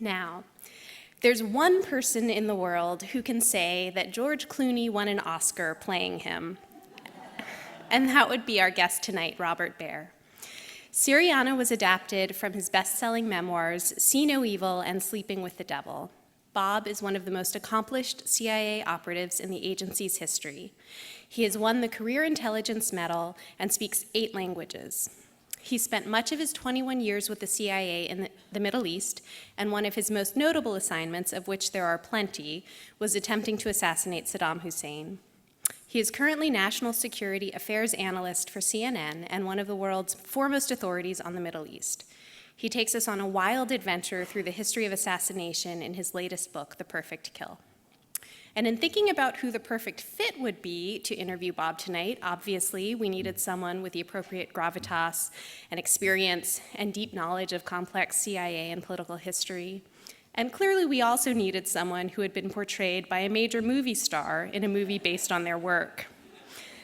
Now, there's one person in the world who can say that George Clooney won an Oscar playing him, and that would be our guest tonight, Robert Baer. Syriana was adapted from his best-selling memoirs, See No Evil and Sleeping with the Devil. Bob is one of the most accomplished CIA operatives in the agency's history. He has won the Career Intelligence Medal and speaks 8 languages. He spent much of his 21 years with the CIA in the Middle East, and one of his most notable assignments, of which there are plenty, was attempting to assassinate Saddam Hussein. He is currently National Security Affairs Analyst for CNN and one of the world's foremost authorities on the Middle East. He takes us on a wild adventure through the history of assassination in his latest book, The Perfect Kill. And in thinking about who the perfect fit would be to interview Bob tonight, obviously we needed someone with the appropriate gravitas and experience and deep knowledge of complex CIA and political history. And clearly we also needed someone who had been portrayed by a major movie star in a movie based on their work.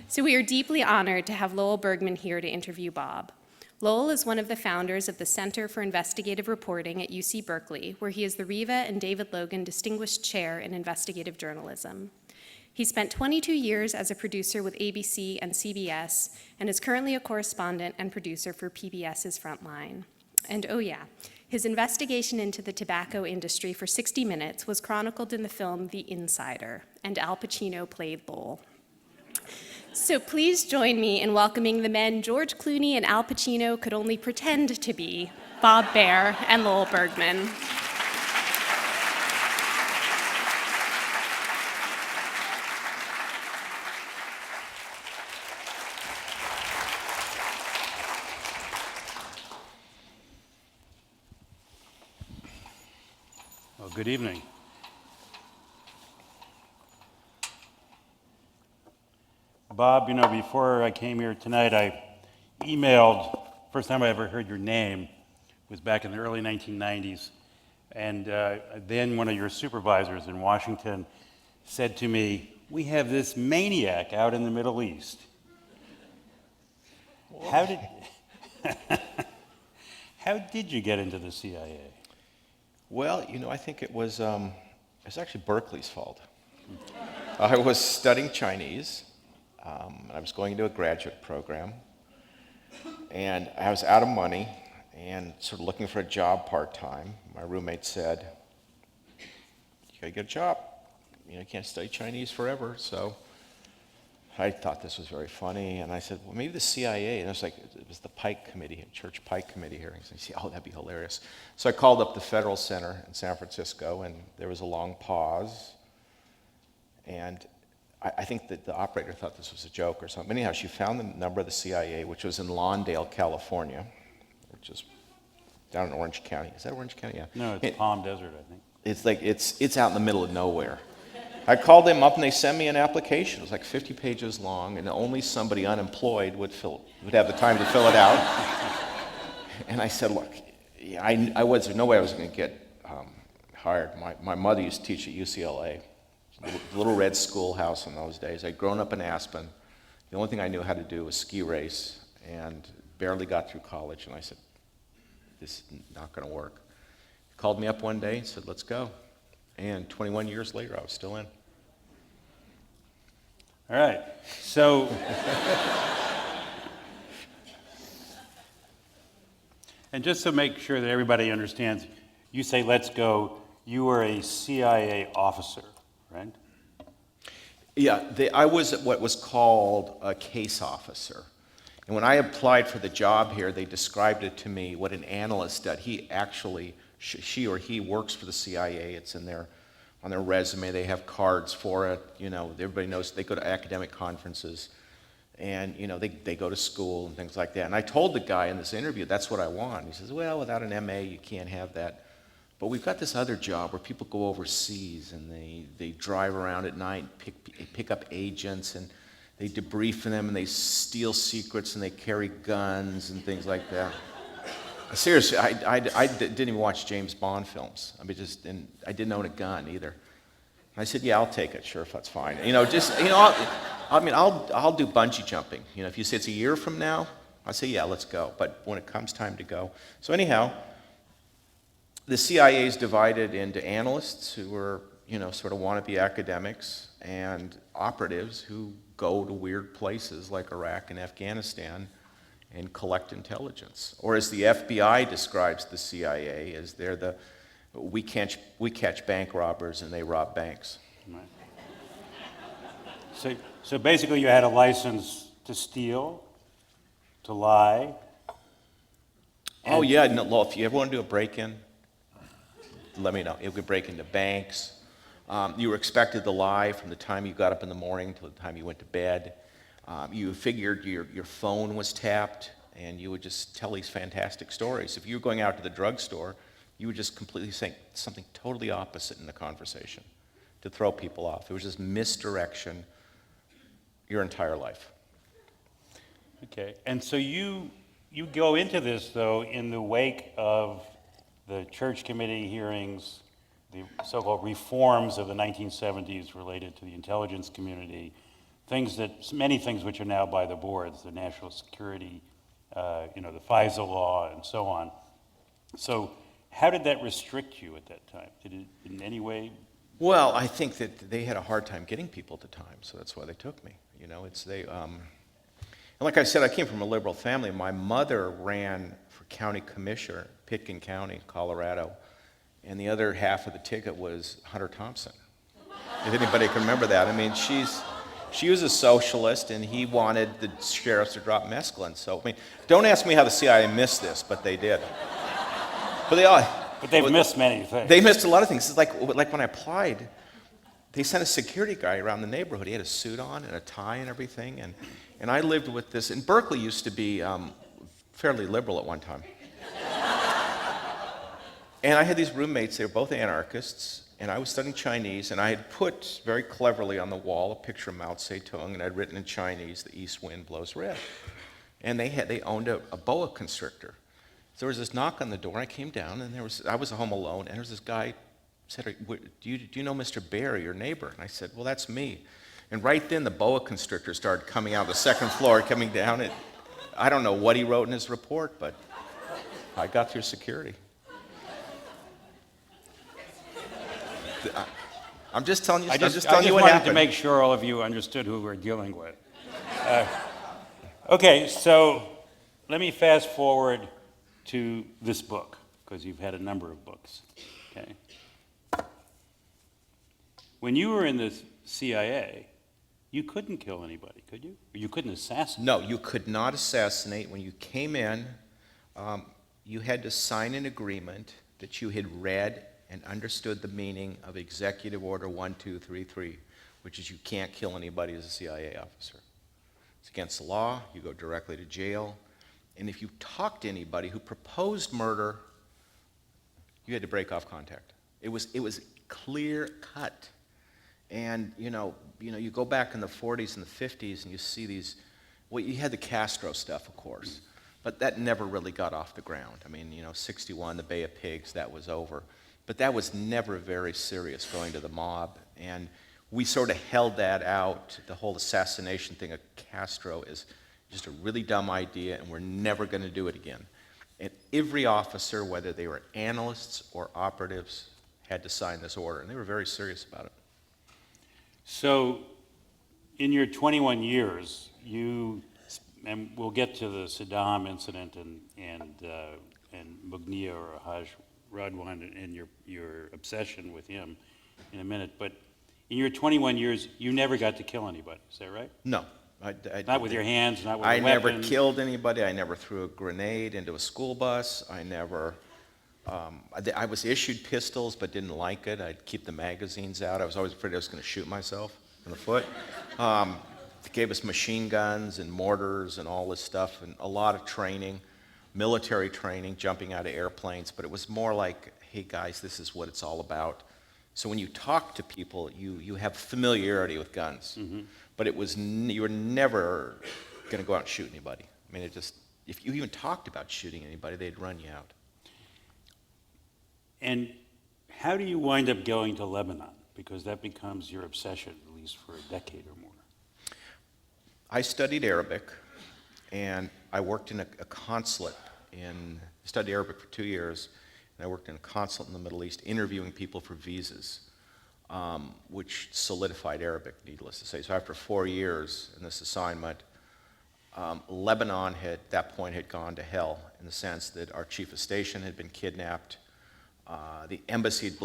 So we are deeply honored to have Lowell Bergman here to interview Bob. Lowell is one of the founders of the Center for Investigative Reporting at UC Berkeley, where he is the Riva and David Logan Distinguished Chair in Investigative Journalism. He spent 22 years as a producer with ABC and CBS, and is currently a correspondent and producer for PBS's Frontline. And oh yeah, his investigation into the tobacco industry for 60 Minutes was chronicled in the film The Insider, and Al Pacino played Lowell. So please join me in welcoming the men George Clooney and Al Pacino could only pretend to be, Bob Baer and Lowell Bergman. Well, good evening. Bob, before I came here tonight, I emailed, first time I ever heard your name was back in the early 1990s. And then one of your supervisors in Washington said to me, "We have this maniac out in the Middle East." How did you get into the CIA? Well, I think it was actually Berkeley's fault. I was studying Chinese. I was going into a graduate program, and I was out of money and sort of looking for a job part-time. My roommate said, "You gotta get a job. You can't study Chinese forever." So I thought this was very funny, and I said, "Well, maybe the CIA." And it was the Pike Committee, Church Pike Committee hearings. And I said, "Oh, that'd be hilarious." So I called up the Federal Center in San Francisco, and there was a long pause. And I think that the operator thought this was a joke or something. Anyhow, she found the number of the CIA, which was in Lawndale, California, which is down in Orange County. Is that Orange County? Yeah. No, it's Palm Desert, I think. It's out in the middle of nowhere. I called them up and they sent me an application. It was like 50 pages long, and only somebody unemployed would have the time to fill it out. And I said, "Look, there's no way I was going to get hired. My mother used to teach at UCLA. Little red schoolhouse in those days. I'd grown up in Aspen. The only thing I knew how to do was ski race, and barely got through college." And I said, "This is not going to work." He called me up one day and said, "Let's go." And 21 years later, I was still in. All right, so and just to make sure that everybody understands, you say "let's go," you were a CIA officer, right? Yeah, I was what was called a case officer. And when I applied for the job here, they described it to me what an analyst does. He actually, she or he works for the CIA. It's on their resume. They have cards for it. Everybody knows they go to academic conferences, and they go to school and things like that. And I told the guy in this interview, that's what I want. He says, "Well, without an MA, you can't have that. But we've got this other job where people go overseas and they drive around at night, pick up agents, and they debrief them, and they steal secrets, and they carry guns and things like that." Seriously, I didn't even watch James Bond films. And I didn't own a gun either. And I said, "Yeah, I'll take it. Sure, if that's fine." I'll do bungee jumping. If you say it's a year from now, I say, "Yeah, let's go." But when it comes time to go, so anyhow. The CIA is divided into analysts who are, sort of wannabe academics, and operatives who go to weird places like Iraq and Afghanistan and collect intelligence. Or as the FBI describes the CIA, as we catch bank robbers and they rob banks. Right. So basically you had a license to steal, to lie. Oh yeah, no, well, if you ever want to do a break-in, let me know. You could break into banks. You were expected to lie from the time you got up in the morning till the time you went to bed. You figured your phone was tapped, and you would just tell these fantastic stories. If you were going out to the drugstore, you would just completely say something totally opposite in the conversation to throw people off. It was just misdirection your entire life. Okay, and so you go into this, though, in the wake of the church committee hearings, the so-called reforms of the 1970s related to the intelligence community, many things which are now by the boards, the national security, the FISA law, and so on. So how did that restrict you at that time? Did it in any way? Well, I think that they had a hard time getting people at the time, so that's why they took me. And like I said, I came from a liberal family. My mother ran for county commissioner, Pitkin County, Colorado, and the other half of the ticket was Hunter Thompson. If anybody can remember that. I mean, she was a socialist, and he wanted the sheriffs to drop mescaline. So, don't ask me how the CIA missed this, but they did. But they've missed many things. They missed a lot of things. It's like when I applied, they sent a security guy around the neighborhood. He had a suit on and a tie and everything, and I lived with this. And Berkeley used to be fairly liberal at one time. And I had these roommates. They were both anarchists, and I was studying Chinese, and I had put very cleverly on the wall a picture of Mao Zedong, and I'd written in Chinese, "The east wind blows red." And they owned a boa constrictor. So there was this knock on the door, and I came down, and I was home alone, and there was this guy said, do you know Mr. Baer, your neighbor? And I said, well, that's me. And right then, the boa constrictor started coming out of the second floor, coming down. I don't know what he wrote in his report, but I got through security. I'm just telling you. I just what wanted happened. to make sure all of you understood who we're dealing with. Okay, so let me fast forward to this book, because you've had a number of books. Okay. When you were in the CIA, you couldn't kill anybody, could you? Or you couldn't assassinate? No, you could not assassinate. When you came in, you had to sign an agreement that you had read and understood the meaning of Executive Order 1233, which is you can't kill anybody as a CIA officer. It's against the law. You go directly to jail. And if you talked to anybody who proposed murder, you had to break off contact. It was clear cut. And you go back in the 40s and the 50s, and you see these. Well, you had the Castro stuff, of course, but that never really got off the ground. 61, the Bay of Pigs, that was over. But that was never very serious, going to the mob. And we sort of held that out. The whole assassination thing of Castro is just a really dumb idea, and we're never going to do it again. And every officer, whether they were analysts or operatives, had to sign this order, and they were very serious about it. So, in your 21 years, and we'll get to the Saddam incident and Mughniyeh or Haj Radwan and your obsession with him in a minute, but in your 21 years, you never got to kill anybody, is that right? No. Not with your hands, not with a weapon? I never killed anybody. I never threw a grenade into a school bus. I never... I was issued pistols, but didn't like it. I'd keep the magazines out. I was always afraid I was going to shoot myself in the foot. They gave us machine guns and mortars and all this stuff, and a lot of training, military training, jumping out of airplanes. But it was more like, hey guys, this is what it's all about. So when you talk to people, you have familiarity with guns. Mm-hmm. But you were never going to go out and shoot anybody. If you even talked about shooting anybody, they'd run you out. And how do you wind up going to Lebanon? Because that becomes your obsession, at least for a decade or more. I studied Arabic, and I worked in a consulate studied Arabic for 2 years, and I worked in a consulate in the Middle East interviewing people for visas, which solidified Arabic, needless to say. So after 4 years in this assignment, Lebanon at that point had gone to hell in the sense that our chief of station had been kidnapped, the embassy had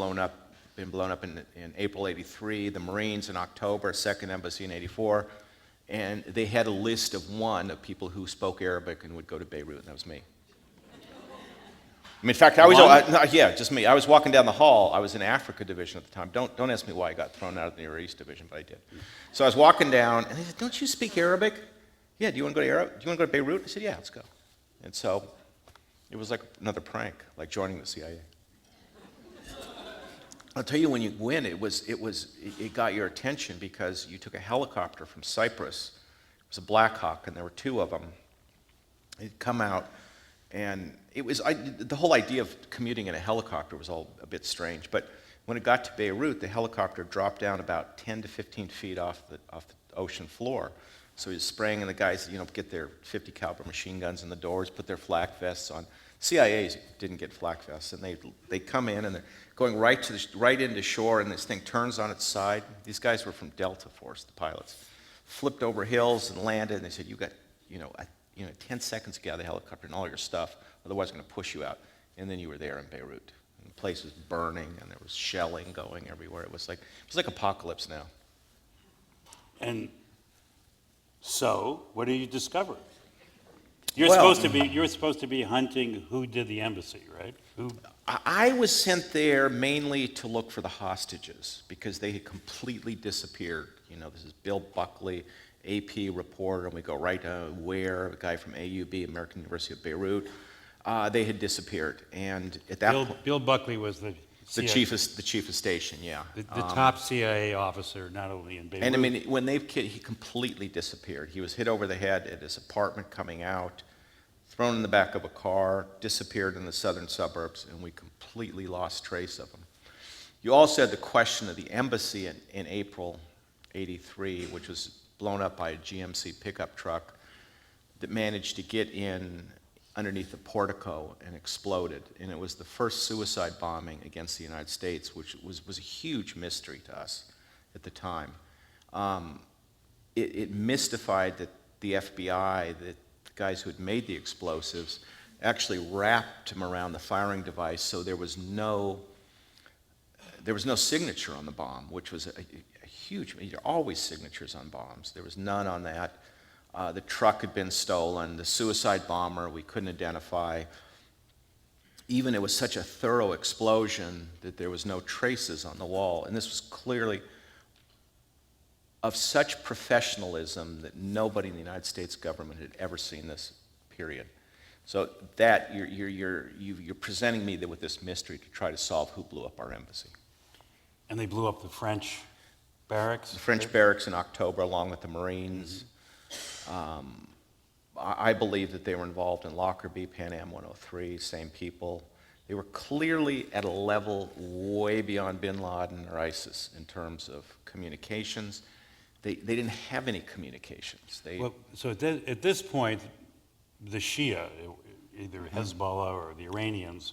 been blown up in April '83, the Marines in October, second embassy in '84, and they had a list of people who spoke Arabic and would go to Beirut, and that was me. I mean, in fact, just me. I was walking down the hall. I was in Africa division at the time. Don't ask me why I got thrown out of the Near East division, but I did. So I was walking down, and they said, "Don't you speak Arabic?" "Yeah, do you want to go to Beirut?" I said, "Yeah, let's go." And so it was like another prank, like joining the CIA. I'll tell you, when you win, it got your attention because you took a helicopter from Cyprus. It was a Black Hawk, and there were 2 of them. They'd come out, and the whole idea of commuting in a helicopter was all a bit strange. But when it got to Beirut, the helicopter dropped down about 10 to 15 feet off the ocean floor. So he was spraying, and the guys, get their 50 caliber machine guns in the doors, put their flak vests on. CIAs didn't get flak vests, and they come in, and they're going right into shore, and this thing turns on its side. These guys were from Delta Force, the pilots. Flipped over hills and landed, and they said, "You got, 10 seconds to get out of the helicopter and all your stuff, otherwise I'm going to push you out." And then you were there in Beirut. And the place was burning, and there was shelling going everywhere. It was like apocalypse now. And so, what do you discover? You're supposed to be hunting who did the embassy, right? I was sent there mainly to look for the hostages because they had completely disappeared. This is Bill Buckley, AP reporter, and we go right to Ware, a guy from AUB, American University of Beirut. They had disappeared, and at that point, Bill Buckley was the chief of station, yeah. The top CIA officer, not only in Beirut. And I mean, when he completely disappeared. He was hit over the head at his apartment coming out, thrown in the back of a car, disappeared in the southern suburbs, and we completely lost trace of him. You also had the question of the embassy in April '83, which was blown up by a GMC pickup truck that managed to get in underneath the portico and exploded. And it was the first suicide bombing against the United States, which was a huge mystery to us at the time. It mystified that the FBI, the guys who had made the explosives, actually wrapped them around the firing device, so there was no signature on the bomb, which was a huge. There are always signatures on bombs. There was none on that. The truck had been stolen. The suicide bomber we couldn't identify. Even it was such a thorough explosion that there was no traces on the wall, and this was clearly of such professionalism that nobody in the United States government had ever seen this, period. So that you're presenting me with this mystery to try to solve who blew up our embassy. And they blew up the French barracks? The French barracks in October, along with the Marines. I believe that they were involved in Lockerbie, Pan Am 103, same people. They were clearly at a level way beyond bin Laden or ISIS in terms of communications. They didn't have any communications. So at this point, the Shia, either Hezbollah or the Iranians,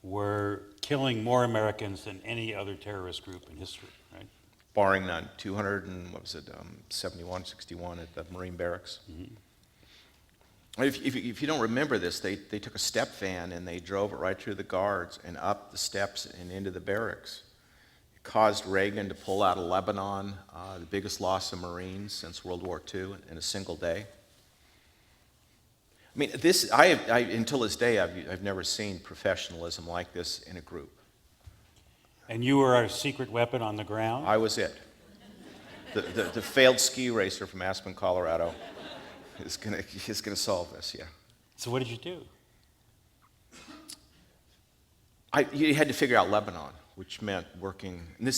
were killing more Americans than any other terrorist group in history, right? Barring none. 71, 61 at the Marine barracks. Mm-hmm. If you don't remember this, they took a step van and they drove it right through the guards and up the steps and into the barracks. It caused Reagan to pull out of Lebanon, the biggest loss of Marines since World War II in a single day. I mean, until this day, I've never seen professionalism like this in a group. And you were our secret weapon on the ground? I was it. The failed ski racer from Aspen, Colorado, is gonna solve this. Yeah. So what did you do? You had to figure out Lebanon, which meant working. And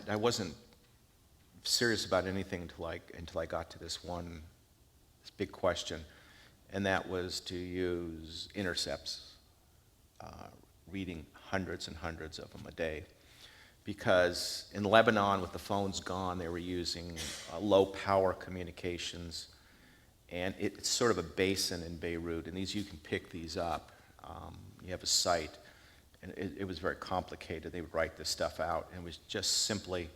I wasn't serious about anything until I got to this big question, and that was to use intercepts, reading hundreds and hundreds of them a day. Because in Lebanon, with the phones gone, they were using low power communications, and it's sort of a basin in Beirut, and you can pick these up. You have a site, And it was very complicated. They would write this stuff out, and it was just simply,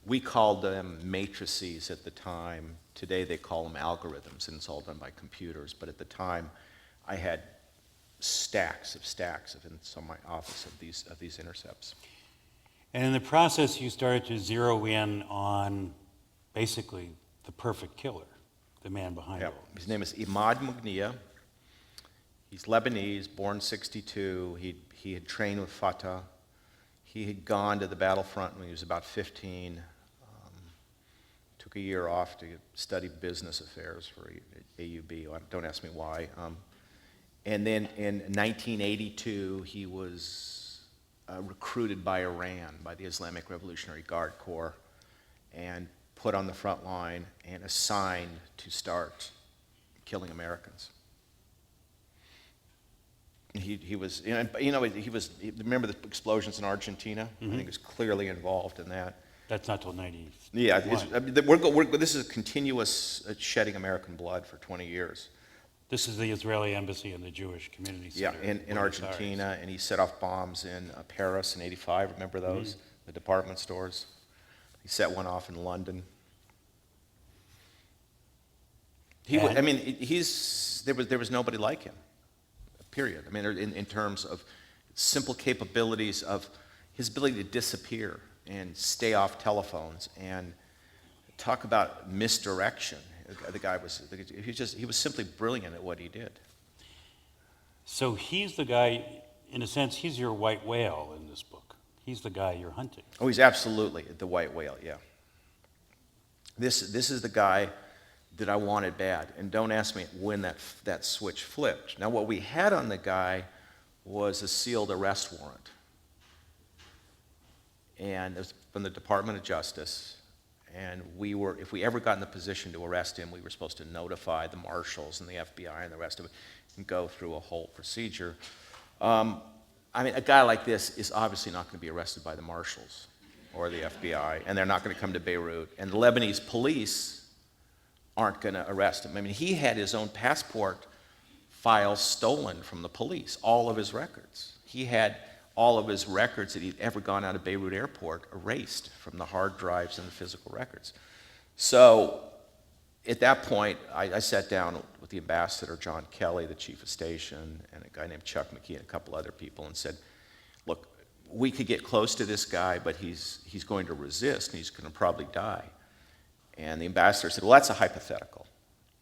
we called them matrices at the time. Today they call them algorithms, and it's all done by computers. But at the time, I had stacks of in my office of these intercepts. And in the process, you started to zero in on basically the perfect killer, the man behind Yeah. all this. His name is Imad Mughniyeh. He's Lebanese, born 62. He had trained with Fatah. He had gone to the battlefront when he was about 15. Took a year off to study business affairs for AUB. Don't ask me why. And then in 1982, he was recruited by Iran, by the Islamic Revolutionary Guard Corps, and put on the front line and assigned to start killing Americans. He was, remember the explosions in Argentina? I think he was clearly involved in that. That's not till 90. Yeah, this is a continuous shedding American blood for 20 years. This is the Israeli embassy and the Jewish community Yeah, center. in Buenos Argentina, Aires. and he set off bombs in Paris in '85. Remember those? The department stores. He set one off in London. There was nobody like him. Period. I mean, in terms of simple capabilities of his ability to disappear and stay off telephones and talk about misdirection. The guy he was simply brilliant at what he did. So he's the guy, in a sense, he's your white whale in this book. He's the guy you're hunting. Oh, he's absolutely the white whale, yeah. This is the guy that I wanted bad, and don't ask me when that switch flipped. Now, what we had on the guy was a sealed arrest warrant, and it was from the Department of Justice, and if we ever got in the position to arrest him, we were supposed to notify the marshals and the FBI and the rest of it, and go through a whole procedure. I mean, a guy like this is obviously not going to be arrested by the marshals or the FBI, and they're not going to come to Beirut, and the Lebanese police aren't going to arrest him. I mean, he had his own passport files stolen from the police, all of his records. He had all of his records that he'd ever gone out of Beirut airport erased from the hard drives and the physical records. So at that point, I sat down with the ambassador, John Kelly, the chief of station, and a guy named Chuck McKee and a couple other people, and said, look, we could get close to this guy, but he's going to resist, and he's going to probably die. And the ambassador said, well, that's a hypothetical.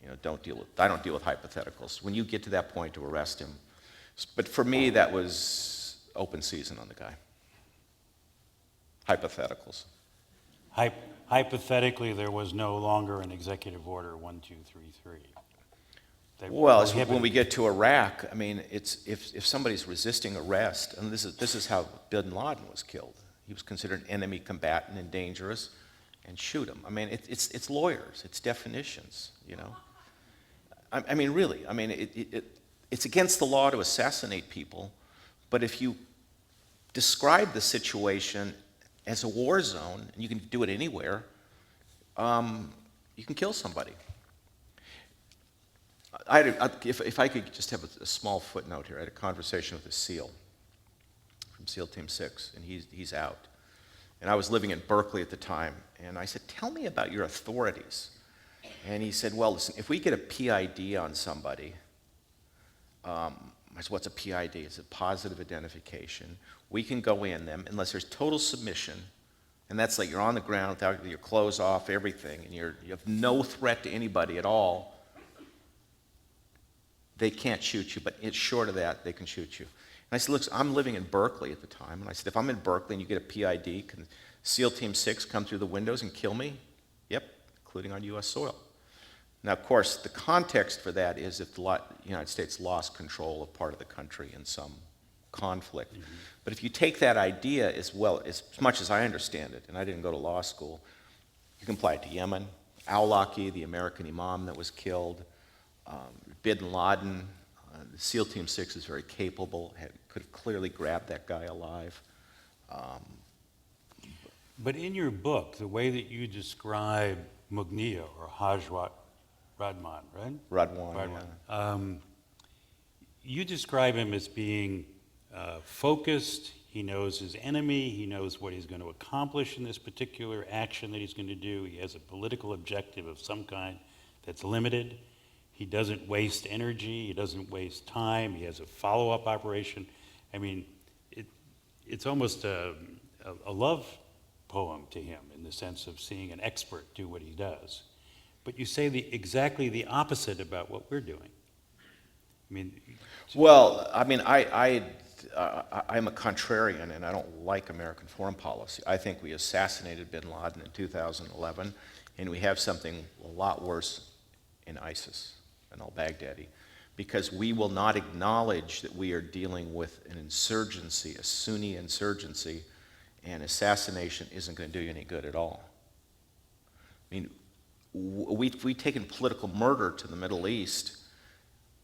I don't deal with hypotheticals. When you get to that point to arrest him. But for me, that was open season on the guy. Hypotheticals. Hypothetically, there was no longer an executive order 1233. Well, when we get to Iraq, I mean, if somebody's resisting arrest, and this is how bin Laden was killed. He was considered an enemy combatant and dangerous, and shoot him. I mean, it's lawyers, it's definitions, I mean, really, I mean, it's against the law to assassinate people, but if you describe the situation as a war zone, and you can do it anywhere, you can kill somebody. If I could just have a small footnote here, I had a conversation with a SEAL from SEAL Team 6, and he's out. And I was living in Berkeley at the time, and I said, tell me about your authorities. And he said, well, listen, if we get a PID on somebody, I said, what's a PID? It's a positive identification. We can go in them unless there's total submission, and that's like you're on the ground without your clothes off, everything, and you have no threat to anybody at all. They can't shoot you, but short of that, they can shoot you. And I said, look, I'm living in Berkeley at the time, and I said, if I'm in Berkeley and you get a PID, can SEAL Team 6 come through the windows and kill me? Yep, including on U.S. soil. Now, of course, the context for that is if the United States lost control of part of the country in some conflict. Mm-hmm. But if you take that idea as well, as much as I understand it, and I didn't go to law school, you can apply it to Yemen. Al-Awlaki, the American imam that was killed, bin Laden, SEAL Team 6 is very capable, could have clearly grabbed that guy alive. But in your book, the way that you describe Mughniyeh, or Radwan, right? Radwan, yeah. You describe him as being focused. He knows his enemy. He knows what he's going to accomplish in this particular action that he's going to do. He has a political objective of some kind that's limited. He doesn't waste energy. He doesn't waste time. He has a follow-up operation. I mean, it's almost a love poem to him in the sense of seeing an expert do what he does. But you say exactly the opposite about what we're doing. I mean, Well, I mean, I'm a contrarian, and I don't like American foreign policy. I think we assassinated bin Laden in 2011, and we have something a lot worse in ISIS and al-Baghdadi, because we will not acknowledge that we are dealing with an insurgency, a Sunni insurgency, and assassination isn't going to do you any good at all. I mean, we've taken political murder to the Middle East,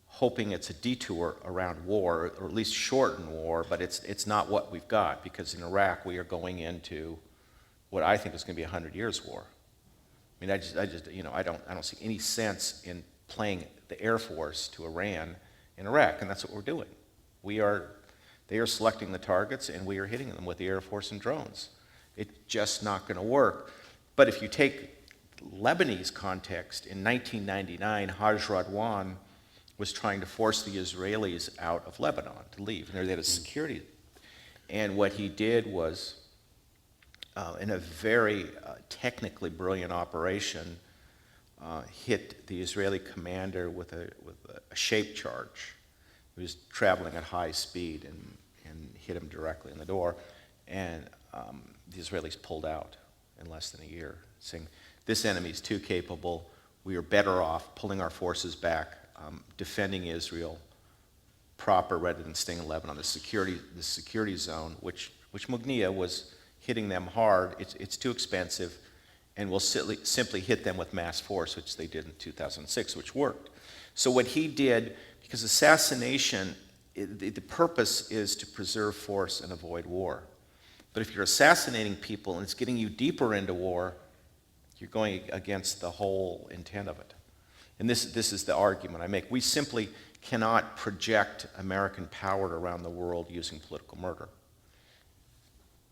hoping it's a detour around war, or at least shorten war, but it's not what we've got, because in Iraq we are going into what I think is going to be a 100 years war. I mean, I just, you know, I don't see any sense in playing the Air Force to Iran in Iraq, and that's what we're doing. They are selecting the targets, and we are hitting them with the Air Force and drones. It's just not going to work. But if you take Lebanese context, in 1999, Haj Radwan was trying to force the Israelis out of Lebanon to leave, and they had a security. And what he did was, in a very technically brilliant operation, hit the Israeli commander with a shape charge. He was traveling at high speed and hit him directly in the door, and the Israelis pulled out in less than a year, saying, this enemy is too capable, we are better off pulling our forces back, defending Israel proper rather than staying in Lebanon. The security zone, which Mughniyeh was hitting them hard, it's too expensive, and we'll simply hit them with mass force, which they did in 2006, which worked. So what he did, because assassination, the purpose is to preserve force and avoid war. But if you're assassinating people and it's getting you deeper into war, you're going against the whole intent of it. And this is the argument I make. We simply cannot project American power around the world using political murder.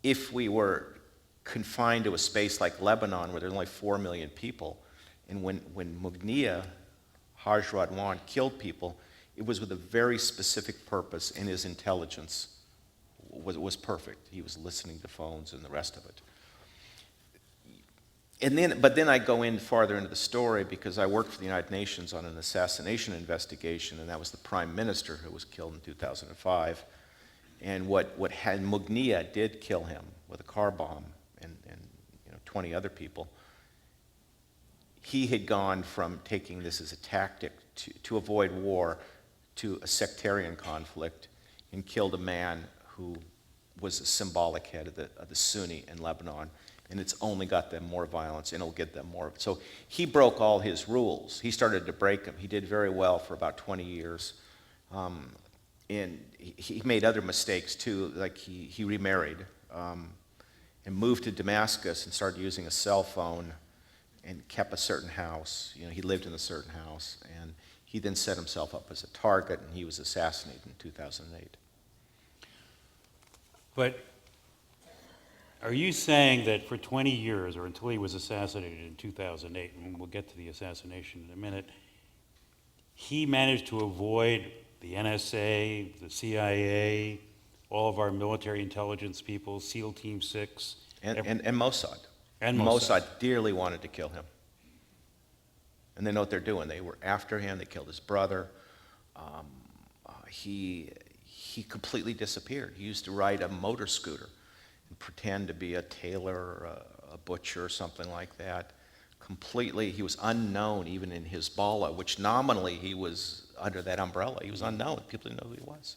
If we were confined to a space like Lebanon, where there's only 4 million people, and when Mughniyeh, Haj Radwan, killed people, it was with a very specific purpose, and his intelligence was perfect. He was listening to phones and the rest of it. But then I go in farther into the story, because I worked for the United Nations on an assassination investigation, and that was the prime minister who was killed in 2005. And Mughniyeh did kill him with a car bomb, and 20 other people. He had gone from taking this as a tactic to avoid war to a sectarian conflict, and killed a man who was a symbolic head of the Sunni in Lebanon. And it's only got them more violence, and it'll get them more. So he broke all his rules. He started to break them. He did very well for about 20 years. And he made other mistakes too, like he remarried and moved to Damascus and started using a cell phone and kept a certain house. He lived in a certain house. And he then set himself up as a target, and he was assassinated in 2008. but are you saying that for 20 years, or until he was assassinated in 2008, and we'll get to the assassination in a minute, he managed to avoid the NSA, the CIA, all of our military intelligence people, SEAL Team 6? And Mossad. And Mossad. Mossad dearly wanted to kill him. And they know what they're doing. They were after him. They killed his brother. He completely disappeared. He used to ride a motor scooter and pretend to be a tailor or a butcher or something like that. Completely, he was unknown even in Hezbollah, which nominally he was under that umbrella. He was unknown. People didn't know who he was.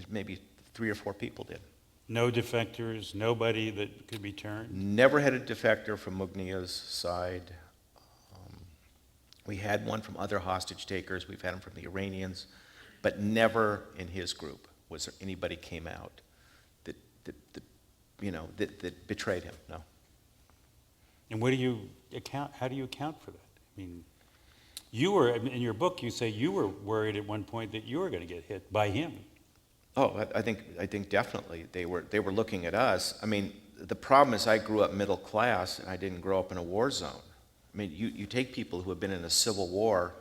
Maybe 3 or 4 people did. No defectors, nobody that could be turned? Never had a defector from Mughniyeh's side. We had one from other hostage takers. We've had him from the Iranians, but never in his group was there anybody came out that betrayed him. No. And how do you account for that? I mean, You were, in your book, you say you were worried at one point that you were going to get hit by him. Oh, I think definitely they were looking at us. I mean, the problem is I grew up middle class and I didn't grow up in a war zone. I mean, you take people who have been in a civil war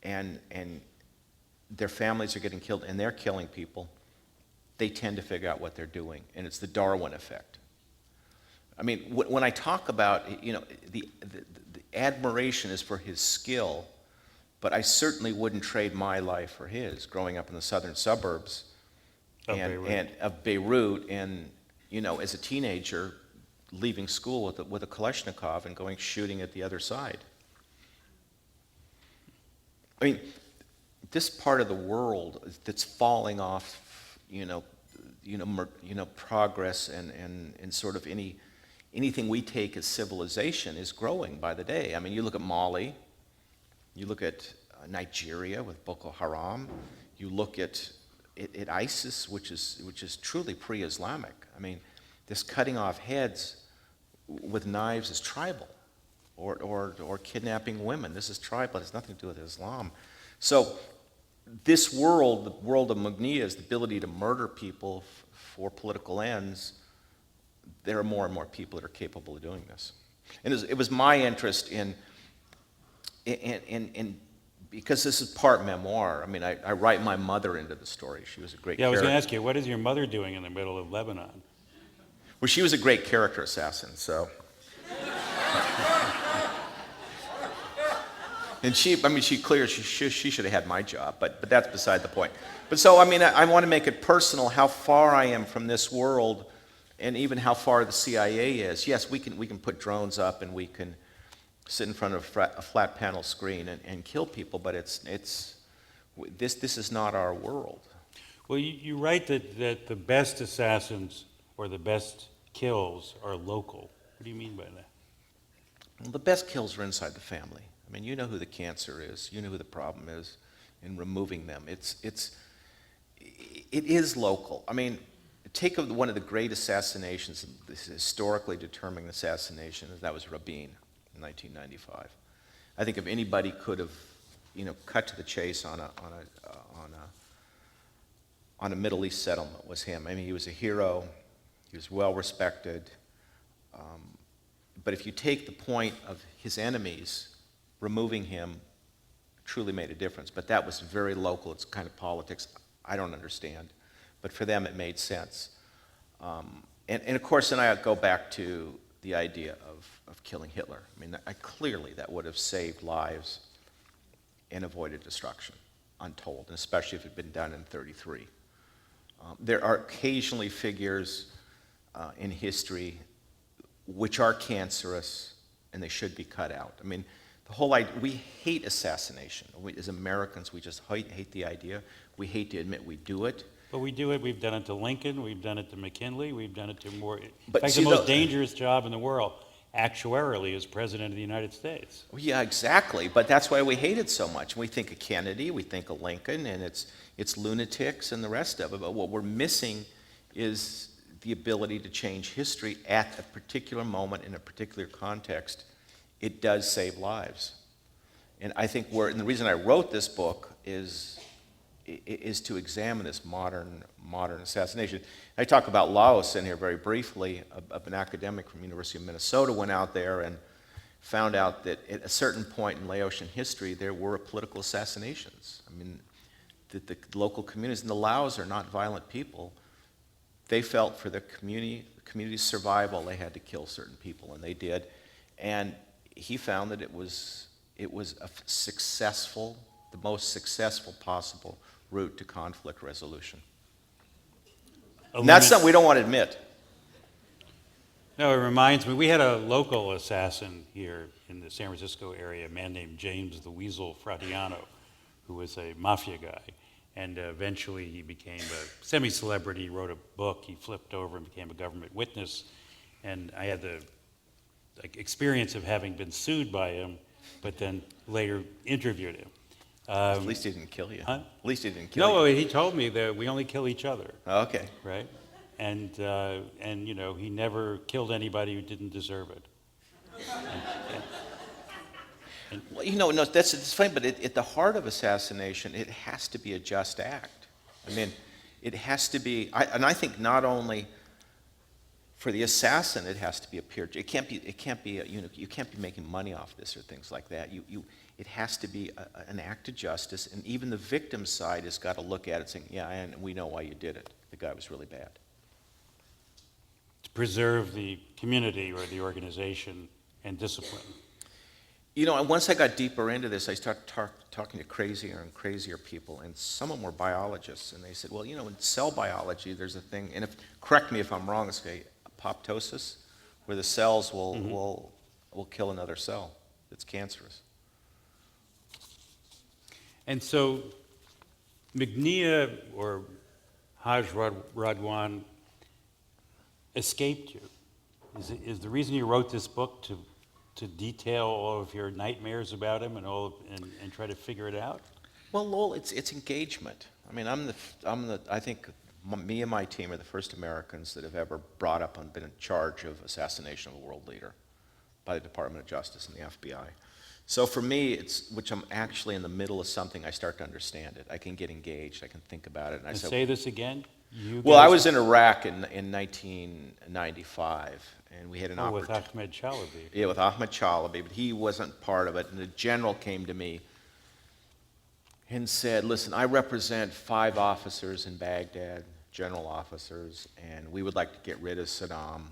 and their families are getting killed and they're killing people, they tend to figure out what they're doing, and it's the Darwin effect. I mean, when I talk about, you know, the admiration is for his skill, but I certainly wouldn't trade my life for his, growing up in the southern suburbs of Beirut, and, you know, as a teenager, leaving school with a Kalashnikov and going shooting at the other side. I mean, this part of the world that's falling off, progress and sort of anything we take as civilization is growing by the day. I mean, you look at Mali, you look at Nigeria with Boko Haram, you look at ISIS, which is truly pre-Islamic. I mean, this cutting off heads with knives is tribal, or kidnapping women. This is tribal. It has nothing to do with Islam. So this world, the world of Mughniyeh, is the ability to murder people for political ends. There are more and more people that are capable of doing this. And it was my interest in because this is part memoir. I mean, I write my mother into the story. She was a great character. Yeah, I was going to ask you, what is your mother doing in the middle of Lebanon? Well, she was a great character assassin, so. And she should have had my job, but that's beside the point. But so, I mean, I want to make it personal how far I am from this world, and even how far the CIA is. Yes, we can put drones up and we can sit in front of a flat panel screen and kill people, but this is not our world. Well, you write that the best assassins or the best kills are local. What do you mean by that? Well, the best kills are inside the family. I mean, you know who the cancer is, you know who the problem is in removing them. It is local. I mean, take one of the great assassinations, this historically determined assassination, that was Rabin in 1995. I think if anybody could have, cut to the chase on a Middle East settlement, it was him. I mean, he was a hero. He was well respected. But if you take the point of his enemies, removing him truly made a difference. But that was very local. It's kind of politics I don't understand. But for them, it made sense. And of course, then I go back to the idea of killing Hitler. I mean, clearly that would have saved lives and avoided destruction, untold, and especially if it had been done in 1933. There are occasionally figures in history which are cancerous, and they should be cut out. I mean, the whole idea, we hate assassination. As Americans, we just hate the idea. We hate to admit we do it. But we do it. We've done it to Lincoln. We've done it to McKinley. We've done it to more. In But fact, see, the most dangerous job in the world, actuarially, is President of the United States. Well, yeah, exactly. But that's why we hate it so much. We think of Kennedy, we think of Lincoln, and it's lunatics and the rest of it. But what we're missing is the ability to change history at a particular moment in a particular context. It does save lives. And I think and the reason I wrote this book is to examine this modern assassination. I talk about Laos in here very briefly. An academic from the University of Minnesota went out there and found out that at a certain point in Laotian history, there were political assassinations. I mean, the local communities, and the Laos are not violent people. They felt for the community's survival, they had to kill certain people, and they did. And he found that it was a successful, the most successful possible route to conflict resolution. And that's something we don't want to admit. No, it reminds me, we had a local assassin here in the San Francisco area, a man named James the Weasel Fratiano, who was a mafia guy. And eventually he became a semi-celebrity, wrote a book, he flipped over and became a government witness. And I had the experience of having been sued by him, but then later interviewed him. At least he didn't kill you. Huh? At least he didn't kill you. No, he told me that we only kill each other. Oh, okay. Right? And he never killed anybody who didn't deserve it. Well, you know, no, that's funny, but at the heart of assassination, it has to be a just act. I mean, it has to be, and I think not only for the assassin, it has to be a pure. It can't be. You can't be making money off this or things like that. It has to be an act of justice, and even the victim side has got to look at it, saying, "Yeah, and we know why you did it. The guy was really bad." To preserve the community or the organization and discipline. You know, and once I got deeper into this, I started talking to crazier and crazier people, and some of them were biologists, and they said, well, you know, in cell biology, there's a thing, and correct me if I'm wrong, it's apoptosis, where the cells will kill another cell that's cancerous. And so Mughniyeh or Haj Radwan escaped you. Is the reason you wrote this book to detail all of your nightmares about him and try to figure it out? Well, Lowell, it's engagement. I mean, I think me and my team are the first Americans that have ever brought up and been in charge of assassination of a world leader by the Department of Justice and the FBI. So for me, which I'm actually in the middle of something, I start to understand it. I can get engaged. I can think about it. And say this again? Well, I was in Iraq in 1995, and we had an with Ahmed Chalabi. Yeah, with Ahmed Chalabi, but he wasn't part of it. And the general came to me and said, listen, I represent 5 officers in Baghdad, general officers, and we would like to get rid of Saddam,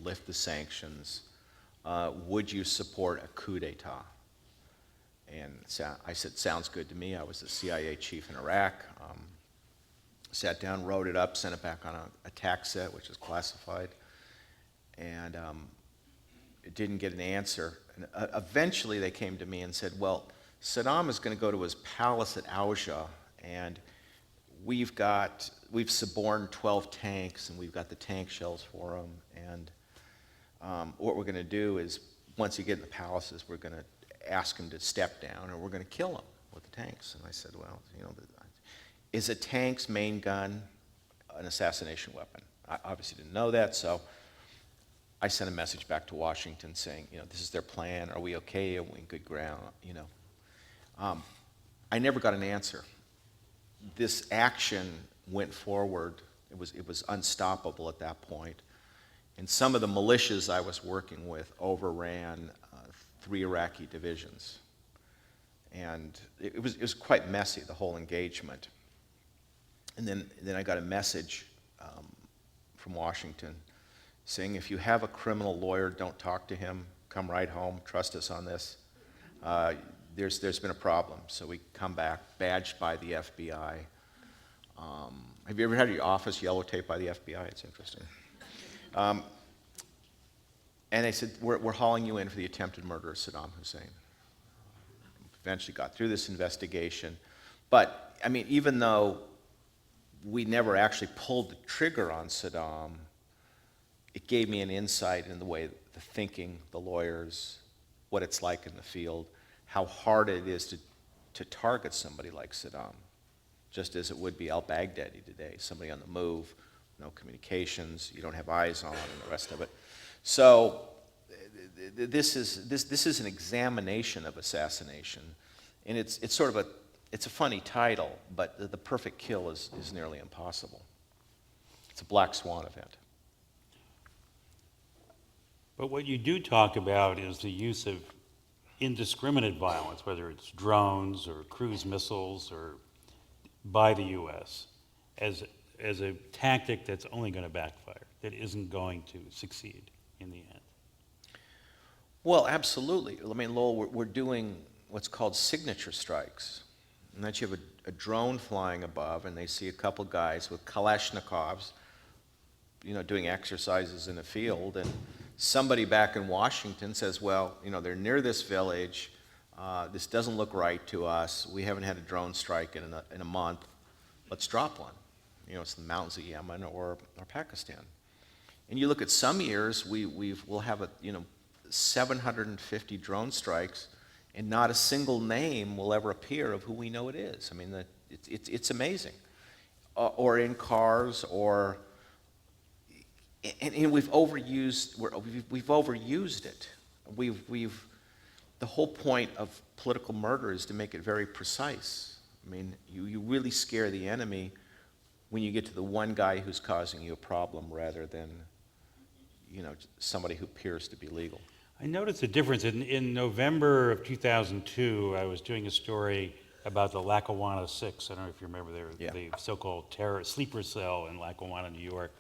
lift the sanctions. Would you support a coup d'etat? And I said, sounds good to me. I was the CIA chief in Iraq. Sat down, wrote it up, sent it back on a tax set, which is classified, and it didn't get an answer. And eventually they came to me and said, well, Saddam is going to go to his palace at Auja, and we've suborned 12 tanks, and we've got the tank shells for him, and what we're going to do is, once you get in the palaces, we're going to ask him to step down, or we're going to kill him with the tanks. And I said, well, you know, is a tank's main gun an assassination weapon? I obviously didn't know that, so I sent a message back to Washington saying, you know, this is their plan. Are we okay? Are we in good ground? You know, I never got an answer. This action went forward. It was unstoppable at that point. And some of the militias I was working with overran 3 Iraqi divisions, and it was quite messy, the whole engagement. And then I got a message from Washington saying, if you have a criminal lawyer, don't talk to him. Come right home. Trust us on this. There's been a problem. So we come back, badged by the FBI. Have you ever had your office yellow taped by the FBI? It's interesting. And they said, we're hauling you in for the attempted murder of Saddam Hussein. Eventually got through this investigation. But, I mean, even though we never actually pulled the trigger on Saddam, it gave me an insight in the way, the thinking, the lawyers, what it's like in the field, how hard it is to target somebody like Saddam, just as it would be al-Baghdadi today, somebody on the move, no communications, you don't have eyes on, and the rest of it. So this is an examination of assassination, and it's sort of it's a funny title, but the perfect kill is nearly impossible. It's a black swan event. But what you do talk about is the use of indiscriminate violence, whether it's drones or cruise missiles or by the U.S., as a tactic that's only going to backfire, that isn't going to succeed in the end. Well, absolutely. I mean, Lowell, we're doing what's called signature strikes. And that you have a drone flying above, and they see a couple guys with Kalashnikovs, you know, doing exercises in a field, and somebody back in Washington says, well, you know, they're near this village, this doesn't look right to us, we haven't had a drone strike in a month, let's drop one. You know, it's the mountains of Yemen or Pakistan. And you look at some years, we'll have 750 drone strikes, and not a single name will ever appear of who we know it is. I mean, it's amazing. Or in cars, and we've overused it. the whole point of political murder is to make it very precise. I mean, you really scare the enemy when you get to the one guy who's causing you a problem rather than, somebody who appears to be legal. I noticed a difference. In November of 2002, I was doing a story about the Lackawanna Six. I don't know if you remember, the so-called sleeper cell in Lackawanna, New York.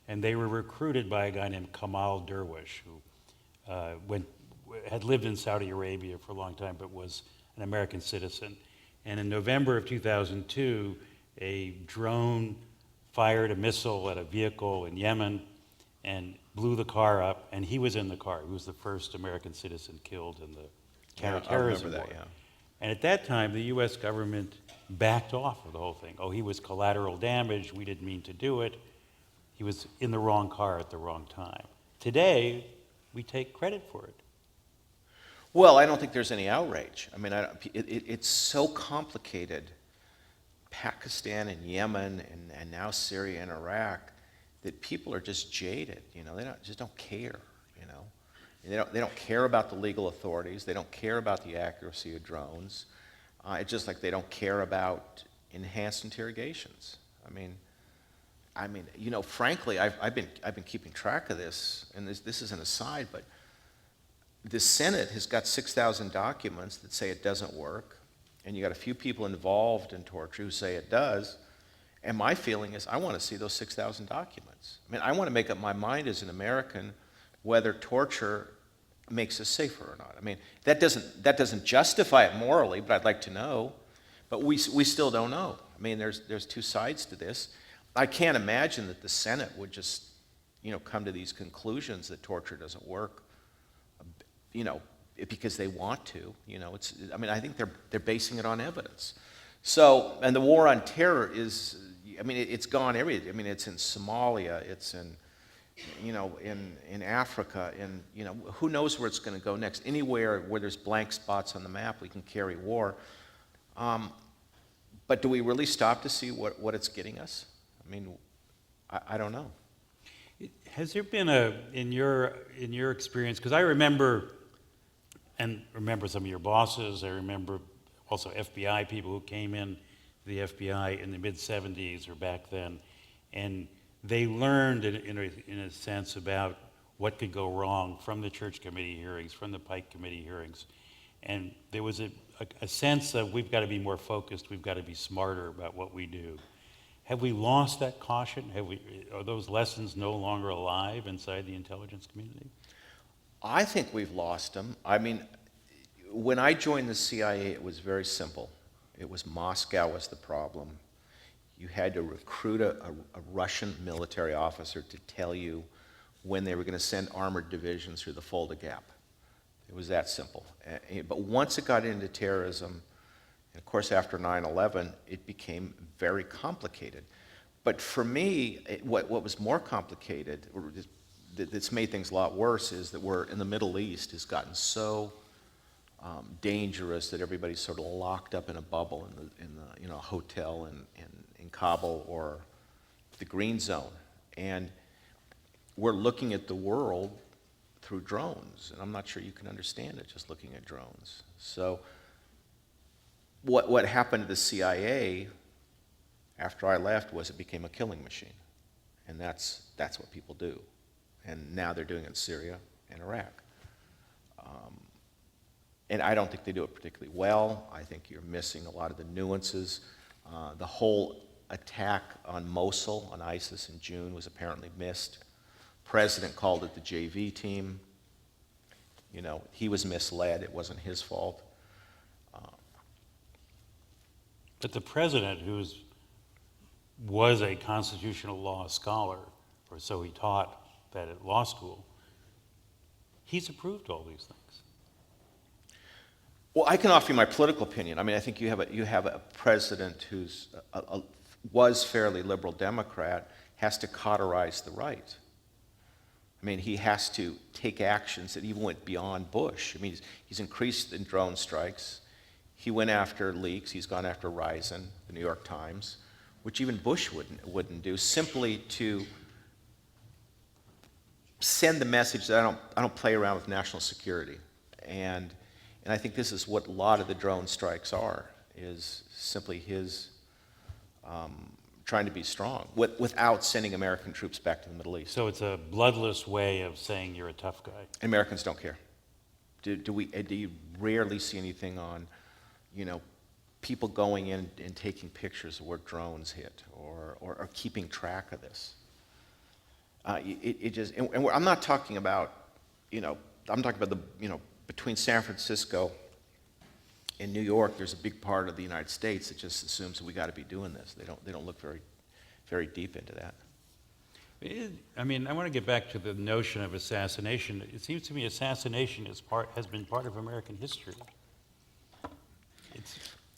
And they were recruited by a guy named Kamal Derwish, who had lived in Saudi Arabia for a long time, but was an American citizen. And in November of 2002, a drone fired a missile at a vehicle in Yemen and blew the car up, and he was in the car. He was the first American citizen killed in the counterterrorism war. Yeah. And at that time, the U.S. government backed off of the whole thing. Oh, he was collateral damage. We didn't mean to do it. He was in the wrong car at the wrong time. Today, we take credit for it. Well, I don't think there's any outrage. I mean, it's so complicated. Pakistan and Yemen and now Syria and Iraq, that people are just jaded. They just don't care. They don't care about the legal authorities. They don't care about the accuracy of drones. It's just like they don't care about enhanced interrogations. I mean, frankly, I've been keeping track of this, and this is an aside, but the Senate has got 6,000 documents that say it doesn't work, and you got a few people involved in torture who say it does. And my feeling is I want to see those 6,000 documents. I mean, I want to make up my mind as an American whether torture makes us safer or not. I mean, that doesn't justify it morally, but I'd like to know. But we still don't know. I mean, there's two sides to this. I can't imagine that the Senate would just, come to these conclusions that torture doesn't work, because they want to. I think they're basing it on evidence. So, and the war on terror is, it's gone everywhere. It's in Somalia, it's in, in Africa, and, who knows where it's going to go next. Anywhere where there's blank spots on the map, we can carry war. But do we really stop to see what it's getting us? I don't know. Has there been in your experience, because I remember some of your bosses, I remember also FBI people who came in to the FBI in the mid-'70s or back then, and they learned in a sense about what could go wrong from the Church Committee hearings, from the Pike Committee hearings, and there was a sense of we've got to be more focused, we've got to be smarter about what we do. Have we lost that caution? Are those lessons no longer alive inside the intelligence community? I think we've lost them. When I joined the CIA, it was very simple. It was Moscow was the problem. You had to recruit a Russian military officer to tell you when they were going to send armored divisions through the Fulda Gap. It was that simple. But once it got into terrorism, and of course after 9/11, it became very complicated. But for me, what was more complicated, or that's made things a lot worse, is that we're in the Middle East has gotten so dangerous that everybody's sort of locked up in a bubble in a hotel in Kabul or the Green Zone, and we're looking at the world through drones, and I'm not sure you can understand it just looking at drones. So what happened to the CIA after I left was it became a killing machine, and that's what people do, and now they're doing it in Syria and Iraq. And I don't think they do it particularly well. I think you're missing a lot of the nuances. The whole attack on Mosul, on ISIS in June, was apparently missed. President called it the JV team. He was misled. It wasn't his fault. But the president, who was a constitutional law scholar, or so he taught that at law school, he's approved all these things. Well, I can offer you my political opinion. I think you have a president who's was fairly liberal Democrat, has to cauterize the right. He has to take actions that even went beyond Bush. He's increased in drone strikes. He went after leaks. He's gone after Ryzen, the New York Times, which even Bush wouldn't do, simply to send the message that I don't play around with national security. And And I think this is what a lot of the drone strikes are, is simply his trying to be strong without sending American troops back to the Middle East. So it's a bloodless way of saying you're a tough guy. Americans don't care. Do you rarely see anything on, people going in and taking pictures of where drones hit or keeping track of this? I'm not talking about, I'm talking about between San Francisco and New York, there's a big part of the United States that just assumes that we got to be doing this. They don't look very, very deep into that. I want to get back to the notion of assassination. It seems to me assassination has been part of American history.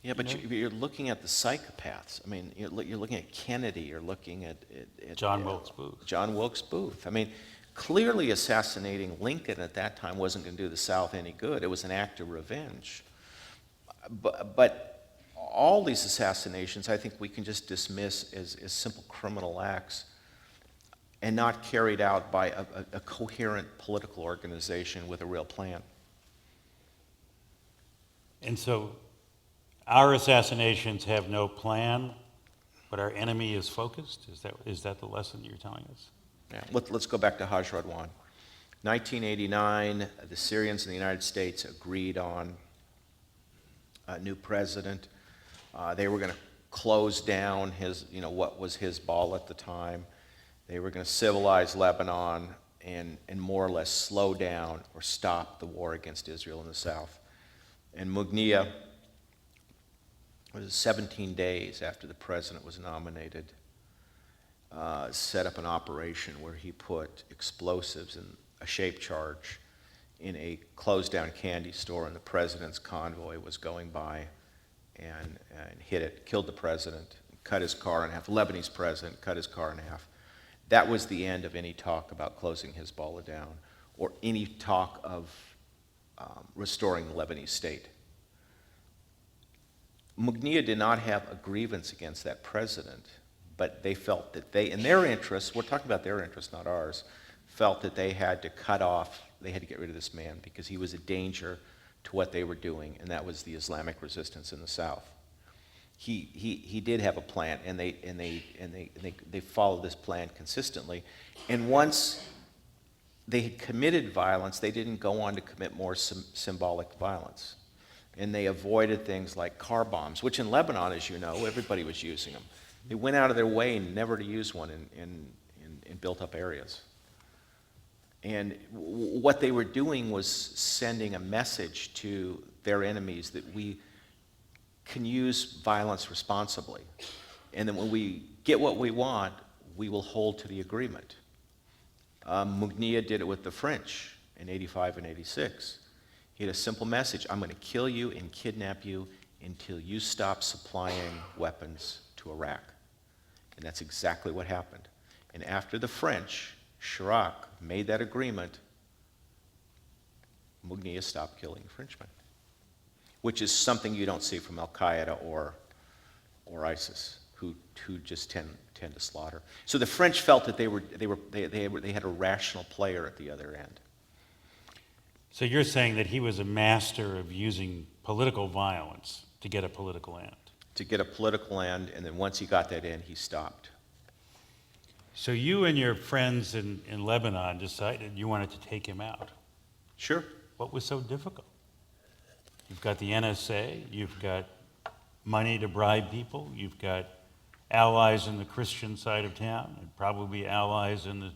Yeah, but you're looking at the psychopaths. You're looking at Kennedy. You're looking at John Wilkes Booth. John Wilkes Booth. Clearly assassinating Lincoln at that time wasn't going to do the South any good. It was an act of revenge. But all these assassinations, I think we can just dismiss as simple criminal acts and not carried out by a coherent political organization with a real plan. And so our assassinations have no plan, but our enemy is focused? Is that the lesson you're telling us? Yeah. Let's go back to Hajj Radwan. 1989, the Syrians in the United States agreed on a new president. They were going to close down what was Hezbollah at the time. They were going to civilize Lebanon and more or less slow down or stop the war against Israel in the south. And Mughniyeh, it was 17 days after the president was nominated, set up an operation where he put explosives in a shape charge in a closed-down candy store, and the president's convoy was going by and hit it, killed the president, cut his car in half. The Lebanese president cut his car in half. That was the end of any talk about closing Hezbollah down or any talk of restoring the Lebanese state. Mughniyeh did not have a grievance against that president, but they felt that in their interests, we're talking about their interests, not ours, felt that they had to get rid of this man because he was a danger to what they were doing, and that was the Islamic resistance in the south. He did have a plan, and they followed this plan consistently. And once they had committed violence, they didn't go on to commit more symbolic violence. And they avoided things like car bombs, which in Lebanon, as you know, everybody was using them. They went out of their way never to use one in built-up areas. And what they were doing was sending a message to their enemies that we can use violence responsibly. And then when we get what we want, we will hold to the agreement. Mughniyeh did it with the French in 85 and 86. He had a simple message: I'm going to kill you and kidnap you until you stop supplying weapons to Iraq. And that's exactly what happened. And after the French, Chirac, made that agreement, Mughniyeh stopped killing Frenchmen, which is something you don't see from Al-Qaeda or ISIS, who just tend to slaughter. So the French felt that they had a rational player at the other end. So you're saying that he was a master of using political violence to get a political end? To get a political end, and then once he got that end, he stopped. So you and your friends in Lebanon decided you wanted to take him out. Sure. What was so difficult? You've got the NSA, you've got money to bribe people, you've got allies in the Christian side of town, and probably allies in the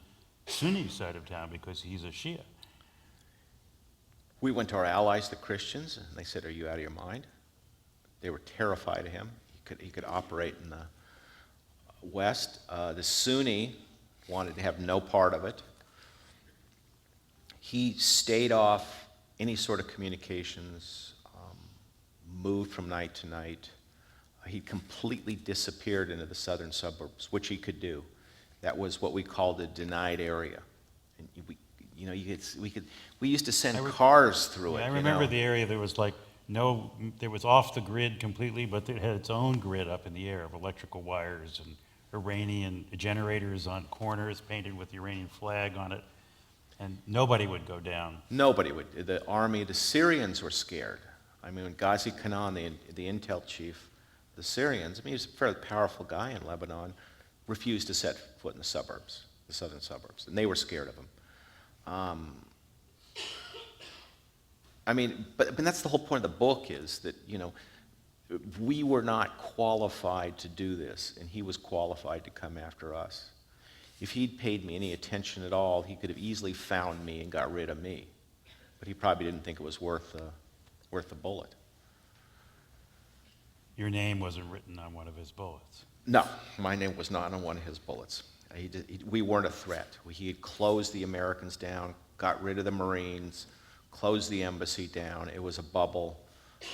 Sunni side of town because he's a Shia. We went to our allies, the Christians, and they said, "Are you out of your mind?" They were terrified of him. He could operate in the West. The Sunni wanted to have no part of it. He stayed off any sort of communications, moved from night to night. He completely disappeared into the southern suburbs, which he could do. That was what we called a denied area. And we used to send cars through it. I remember the area. There was there was off the grid completely, but it had its own grid up in the air of electrical wires and Iranian generators on corners painted with the Iranian flag on it. And nobody would go down. Nobody would. The army, the Syrians were scared. I mean, when Ghazi Khanun, the intel chief, the Syrians, I mean, he was a fairly powerful guy in Lebanon, refused to set foot in the suburbs, the southern suburbs, and they were scared of him. I mean, but that's the whole point of the book, is that, you know, we were not qualified to do this, and he was qualified to come after us. If he'd paid me any attention at all, he could have easily found me and got rid of me. But he probably didn't think it was worth the bullet. Your name wasn't written on one of his bullets. No, my name was not on one of his bullets. We weren't a threat. He had closed the Americans down, got rid of the Marines, closed the embassy down. It was a bubble.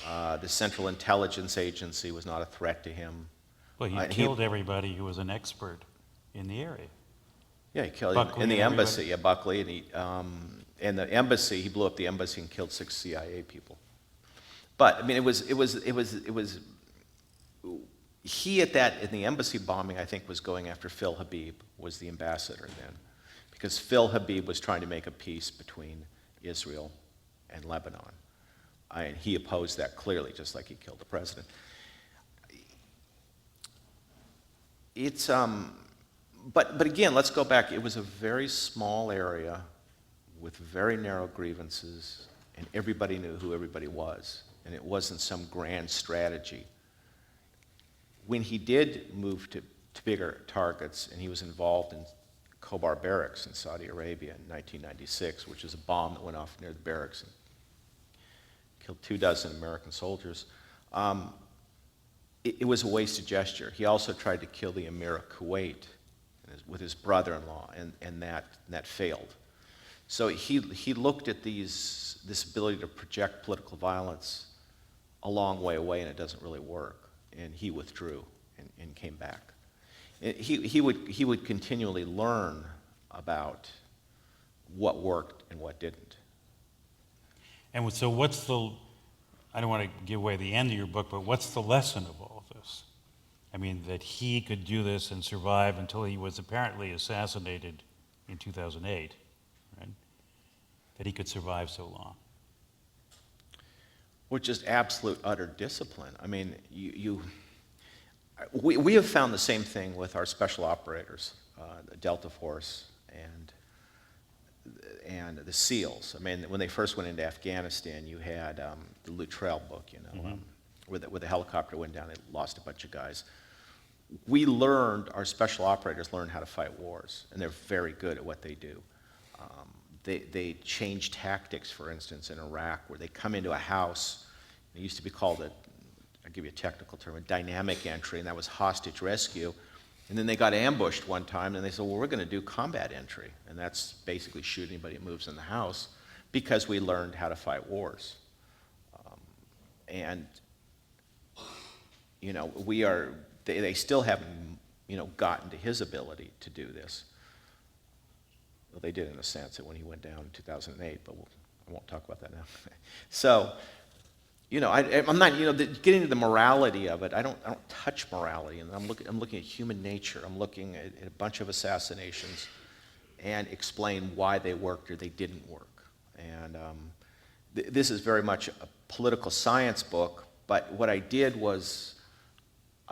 The Central Intelligence Agency was not a threat to him. Well, he killed everybody who was an expert in the area. Yeah, he killed Buckley in the and embassy. Yeah, Buckley, and the embassy. He blew up the embassy and killed 6 CIA people. But I mean, it was. He in the embassy bombing, I think, was going after Phil Habib, was the ambassador then, because Phil Habib was trying to make a peace between Israel and Lebanon, and he opposed that clearly, just like he killed the president. It's But again, let's go back. It was a very small area with very narrow grievances, and everybody knew who everybody was, and it wasn't some grand strategy. When he did move to bigger targets, and he was involved in Khobar barracks in Saudi Arabia in 1996, which is a bomb that went off near the barracks and killed 24 American soldiers, it was a wasted gesture. He also tried to kill the Emir of Kuwait with his brother-in-law, and that failed. So he looked at this ability to project political violence a long way away, and it doesn't really work. And he withdrew and came back. He would continually learn about what worked and what didn't. And so I don't want to give away the end of your book, but what's the lesson of all of this? I mean, that he could do this and survive until he was apparently assassinated in 2008, right? That he could survive so long. Which is absolute, utter discipline. I mean, we have found the same thing with our special operators, the Delta Force and the SEALs. I mean, when they first went into Afghanistan, you had the Luttrell book, you know, Mm-hmm. where the helicopter went down, it lost a bunch of guys. Our special operators learned how to fight wars, and they're very good at what they do. They change tactics, for instance, in Iraq, where they come into a house. It used to be called I'll give you a technical term, a dynamic entry, and that was hostage rescue. And then they got ambushed one time, and they said, well, we're going to do combat entry. And that's basically shoot anybody who moves in the house, because we learned how to fight wars. And, you know, they still haven't, you know, gotten to his ability to do this. Well, they did in a sense when he went down in 2008, but I won't talk about that now. So, you know, I'm not, you know, getting to the morality of it. I don't touch morality, and I'm looking at human nature. I'm looking at a bunch of assassinations, and explain why they worked or they didn't work. And this is very much a political science book. But what I did was,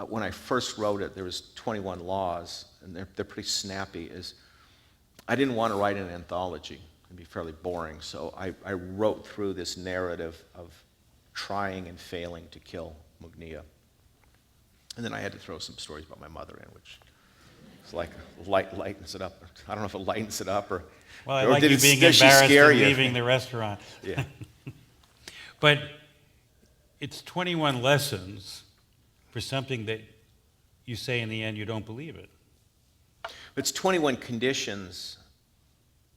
when I first wrote it, there was 21 laws, and they're pretty snappy. I didn't want to write an anthology. It'd be fairly boring. So I wrote through this narrative of trying and failing to kill Mughniyeh. And then I had to throw some stories about my mother in, which is like lightens it up. I don't know if it lightens it up or. Well, I or like did you it- being does she embarrassed scare and you? leaving the restaurant. Yeah. But it's 21 lessons for something that you say in the end you don't believe it. It's 21 conditions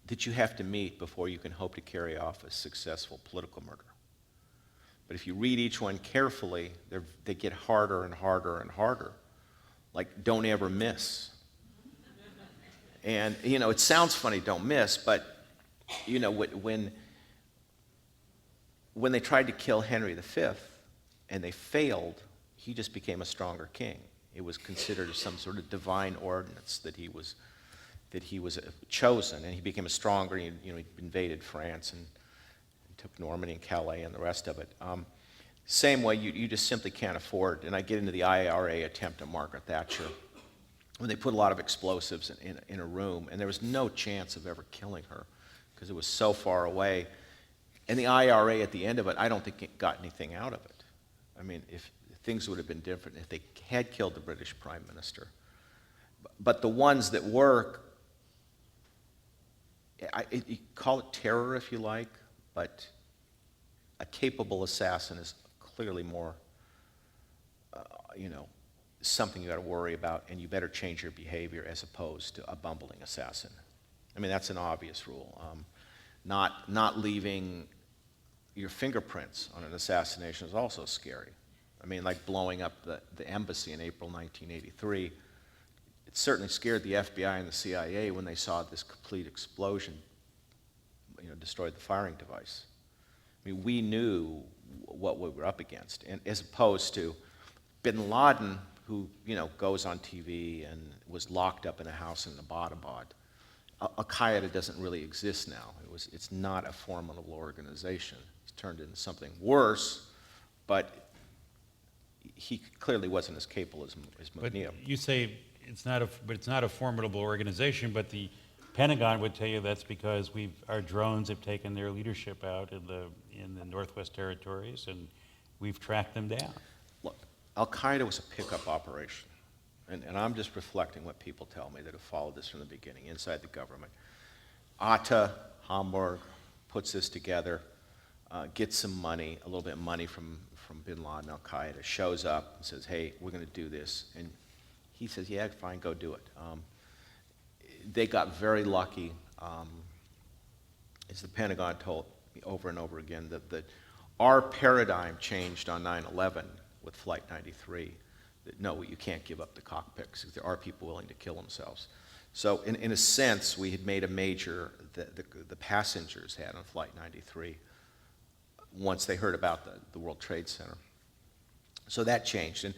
that you have to meet before you can hope to carry off a successful political murder. But if you read each one carefully, they get harder and harder and harder. Like, don't ever miss. And, you know, it sounds funny, don't miss, but, you know, when they tried to kill Henry V and they failed, he just became a stronger king. It was considered some sort of divine ordinance that he was that he was chosen, and he became a stronger, he invaded France and took Normandy and Calais and the rest of it. Same way, you just simply can't afford, and I get into the IRA attempt at Margaret Thatcher, when they put a lot of explosives in a room, and there was no chance of ever killing her, because it was so far away. And the IRA at the end of it, I don't think it got anything out of it. I mean, if things would have been different if they had killed the British Prime Minister. But the ones that work, you call it terror if you like, but a capable assassin is clearly more, something you got to worry about, and you better change your behavior as opposed to a bumbling assassin. I mean, that's an obvious rule. Not leaving your fingerprints on an assassination is also scary. I mean, like blowing up the embassy in April 1983. It certainly scared the FBI and the CIA when they saw this complete explosion, destroyed the firing device. I mean, we knew what we were up against, and as opposed to bin Laden, who goes on TV and was locked up in a house in Abbottabad. Al-Qaeda doesn't really exist now. It's not a formidable organization. It's turned into something worse, but he clearly wasn't as capable as Mughniyeh. But you say it's not a formidable organization, but the Pentagon would tell you that's because our drones have taken their leadership out in the Northwest Territories, and we've tracked them down. Look, Al-Qaeda was a pickup operation, and I'm just reflecting what people tell me that have followed this from the beginning inside the government. Atta, Hamburg, puts this together, gets some money, a little bit of money from bin Laden, Al-Qaeda, shows up and says, hey, we're going to do this. And he says, yeah, fine, go do it. They got very lucky, as the Pentagon told me over and over again, that our paradigm changed on 9/11 with Flight 93. That no, you can't give up the cockpit because there are people willing to kill themselves. So in a sense, we had made a major, the passengers had on Flight 93 once they heard about the World Trade Center. So that changed. And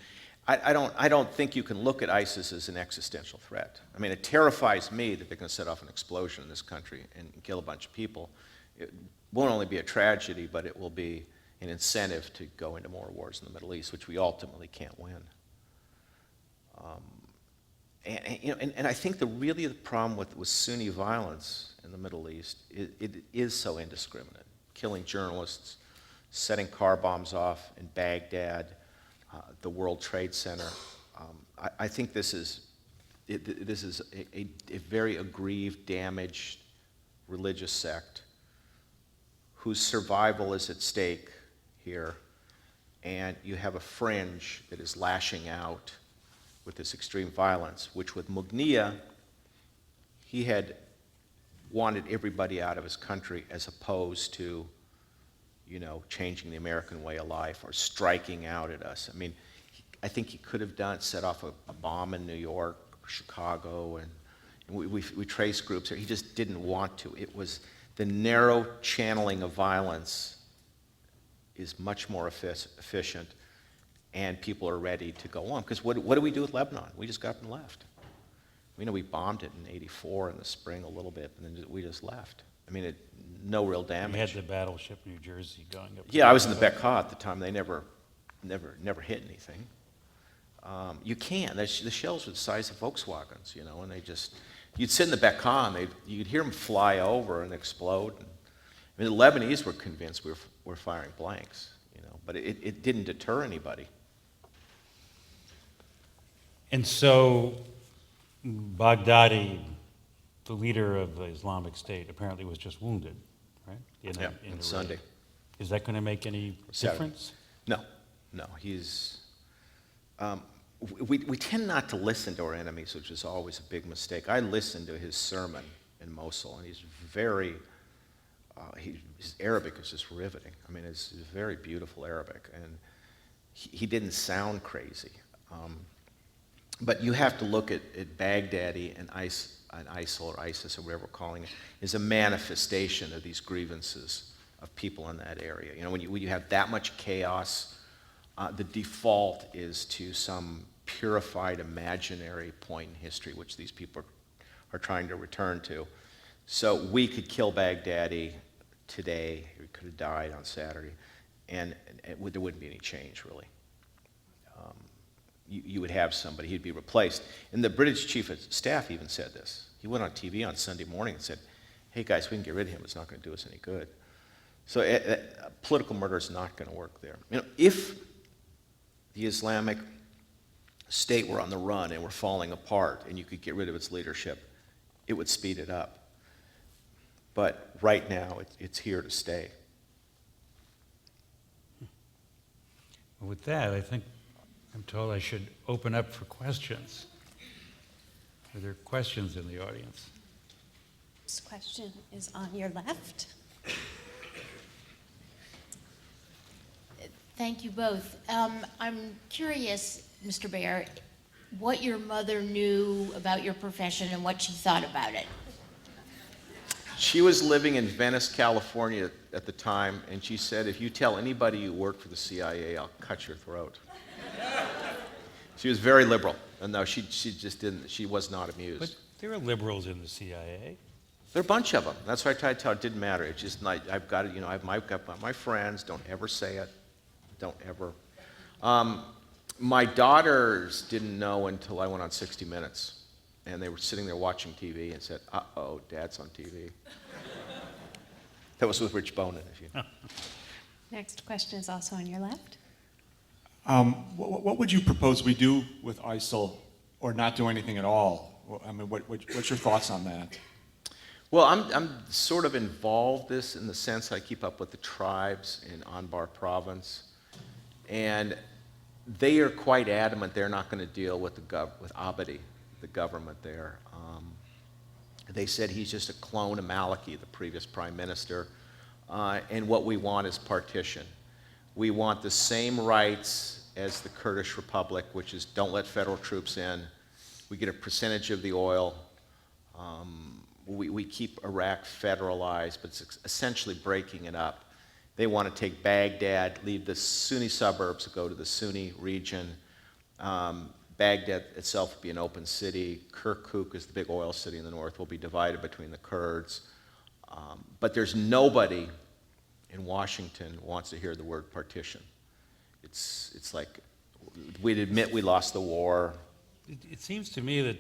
I don't think you can look at ISIS as an existential threat. I mean, it terrifies me that they're going to set off an explosion in this country and kill a bunch of people. It won't only be a tragedy, but it will be an incentive to go into more wars in the Middle East, which we ultimately can't win. And I think the problem with Sunni violence in the Middle East, it is so indiscriminate. Killing journalists, setting car bombs off in Baghdad, the World Trade Center. I think this is a very aggrieved, damaged religious sect whose survival is at stake here, and you have a fringe that is lashing out with this extreme violence, which with Mughniyeh, he had wanted everybody out of his country as opposed to, changing the American way of life or striking out at us. I mean, I think he could have set off a bomb in New York, or Chicago, and we traced groups here. He just didn't want to. It was the narrow channeling of violence is much more efficient, and people are ready to go on. Because what do we do with Lebanon? We just got up and left. We bombed it in '84 in the spring a little bit, and then we just left. I mean, no real damage. We had the battleship New Jersey going up. Yeah, I was in the Bekaa at the time. They never hit anything. You can. The shells were the size of Volkswagens, and they just, you'd sit in the Bekaa and you'd hear them fly over and explode. I mean, the Lebanese were convinced we were firing blanks, but it didn't deter anybody. And so Baghdadi, the leader of the Islamic State, apparently was just wounded, right? On Sunday. Is that going to make any difference? No. He's. We tend not to listen to our enemies, which is always a big mistake. I listened to his sermon in Mosul, and he's very. His Arabic is just riveting. I mean, it's very beautiful Arabic, and he didn't sound crazy. But you have to look at Baghdadi and ISIL or ISIS or whatever we're calling it, is a manifestation of these grievances of people in that area. When you have that much chaos, the default is to some purified imaginary point in history which these people are trying to return to. So we could kill Baghdadi today, he could have died on Saturday, and there wouldn't be any change, really. You would have somebody, he'd be replaced. And the British chief of staff even said this. He went on TV on Sunday morning and said, hey guys, we can get rid of him, it's not going to do us any good. So political murder is not going to work there. You know, if the Islamic State were on the run and were falling apart and you could get rid of its leadership, it would speed it up. But right now, it's here to stay. Well, with that, I think I'm told I should open up for questions. Are there questions in the audience? This question is on your left. Thank you both. I'm curious, Mr. Baer, what your mother knew about your profession and what she thought about it. She was living in Venice, California at the time, and she said, if you tell anybody you work for the CIA, I'll cut your throat. She was very liberal. And no, she just didn't, she was not amused. But there are liberals in the CIA. There are a bunch of them. That's why I tried to tell her it didn't matter. It's just, I've got it, I've got my friends, don't ever say it. Don't ever. My daughters didn't know until I went on 60 Minutes. And they were sitting there watching TV and said, uh-oh, Dad's on TV. That was with Rich Bonin, if you know. Next question is also on your left. What would you propose we do with ISIL or not do anything at all? I mean, what's your thoughts on that? Well, I'm sort of involved this in the sense I keep up with the tribes in Anbar province. And they are quite adamant they're not going to deal with with Abadi, the government there. They said he's just a clone of Maliki, the previous prime minister, and what we want is partition. We want the same rights as the Kurdish Republic, which is don't let federal troops in. We get a percentage of the oil. We keep Iraq federalized, but it's essentially breaking it up. They want to take Baghdad, leave the Sunni suburbs, go to the Sunni region. Baghdad itself will be an open city. Kirkuk is the big oil city in the north, will be divided between the Kurds. But there's nobody in Washington who wants to hear the word partition. It's like we'd admit we lost the war. It seems to me that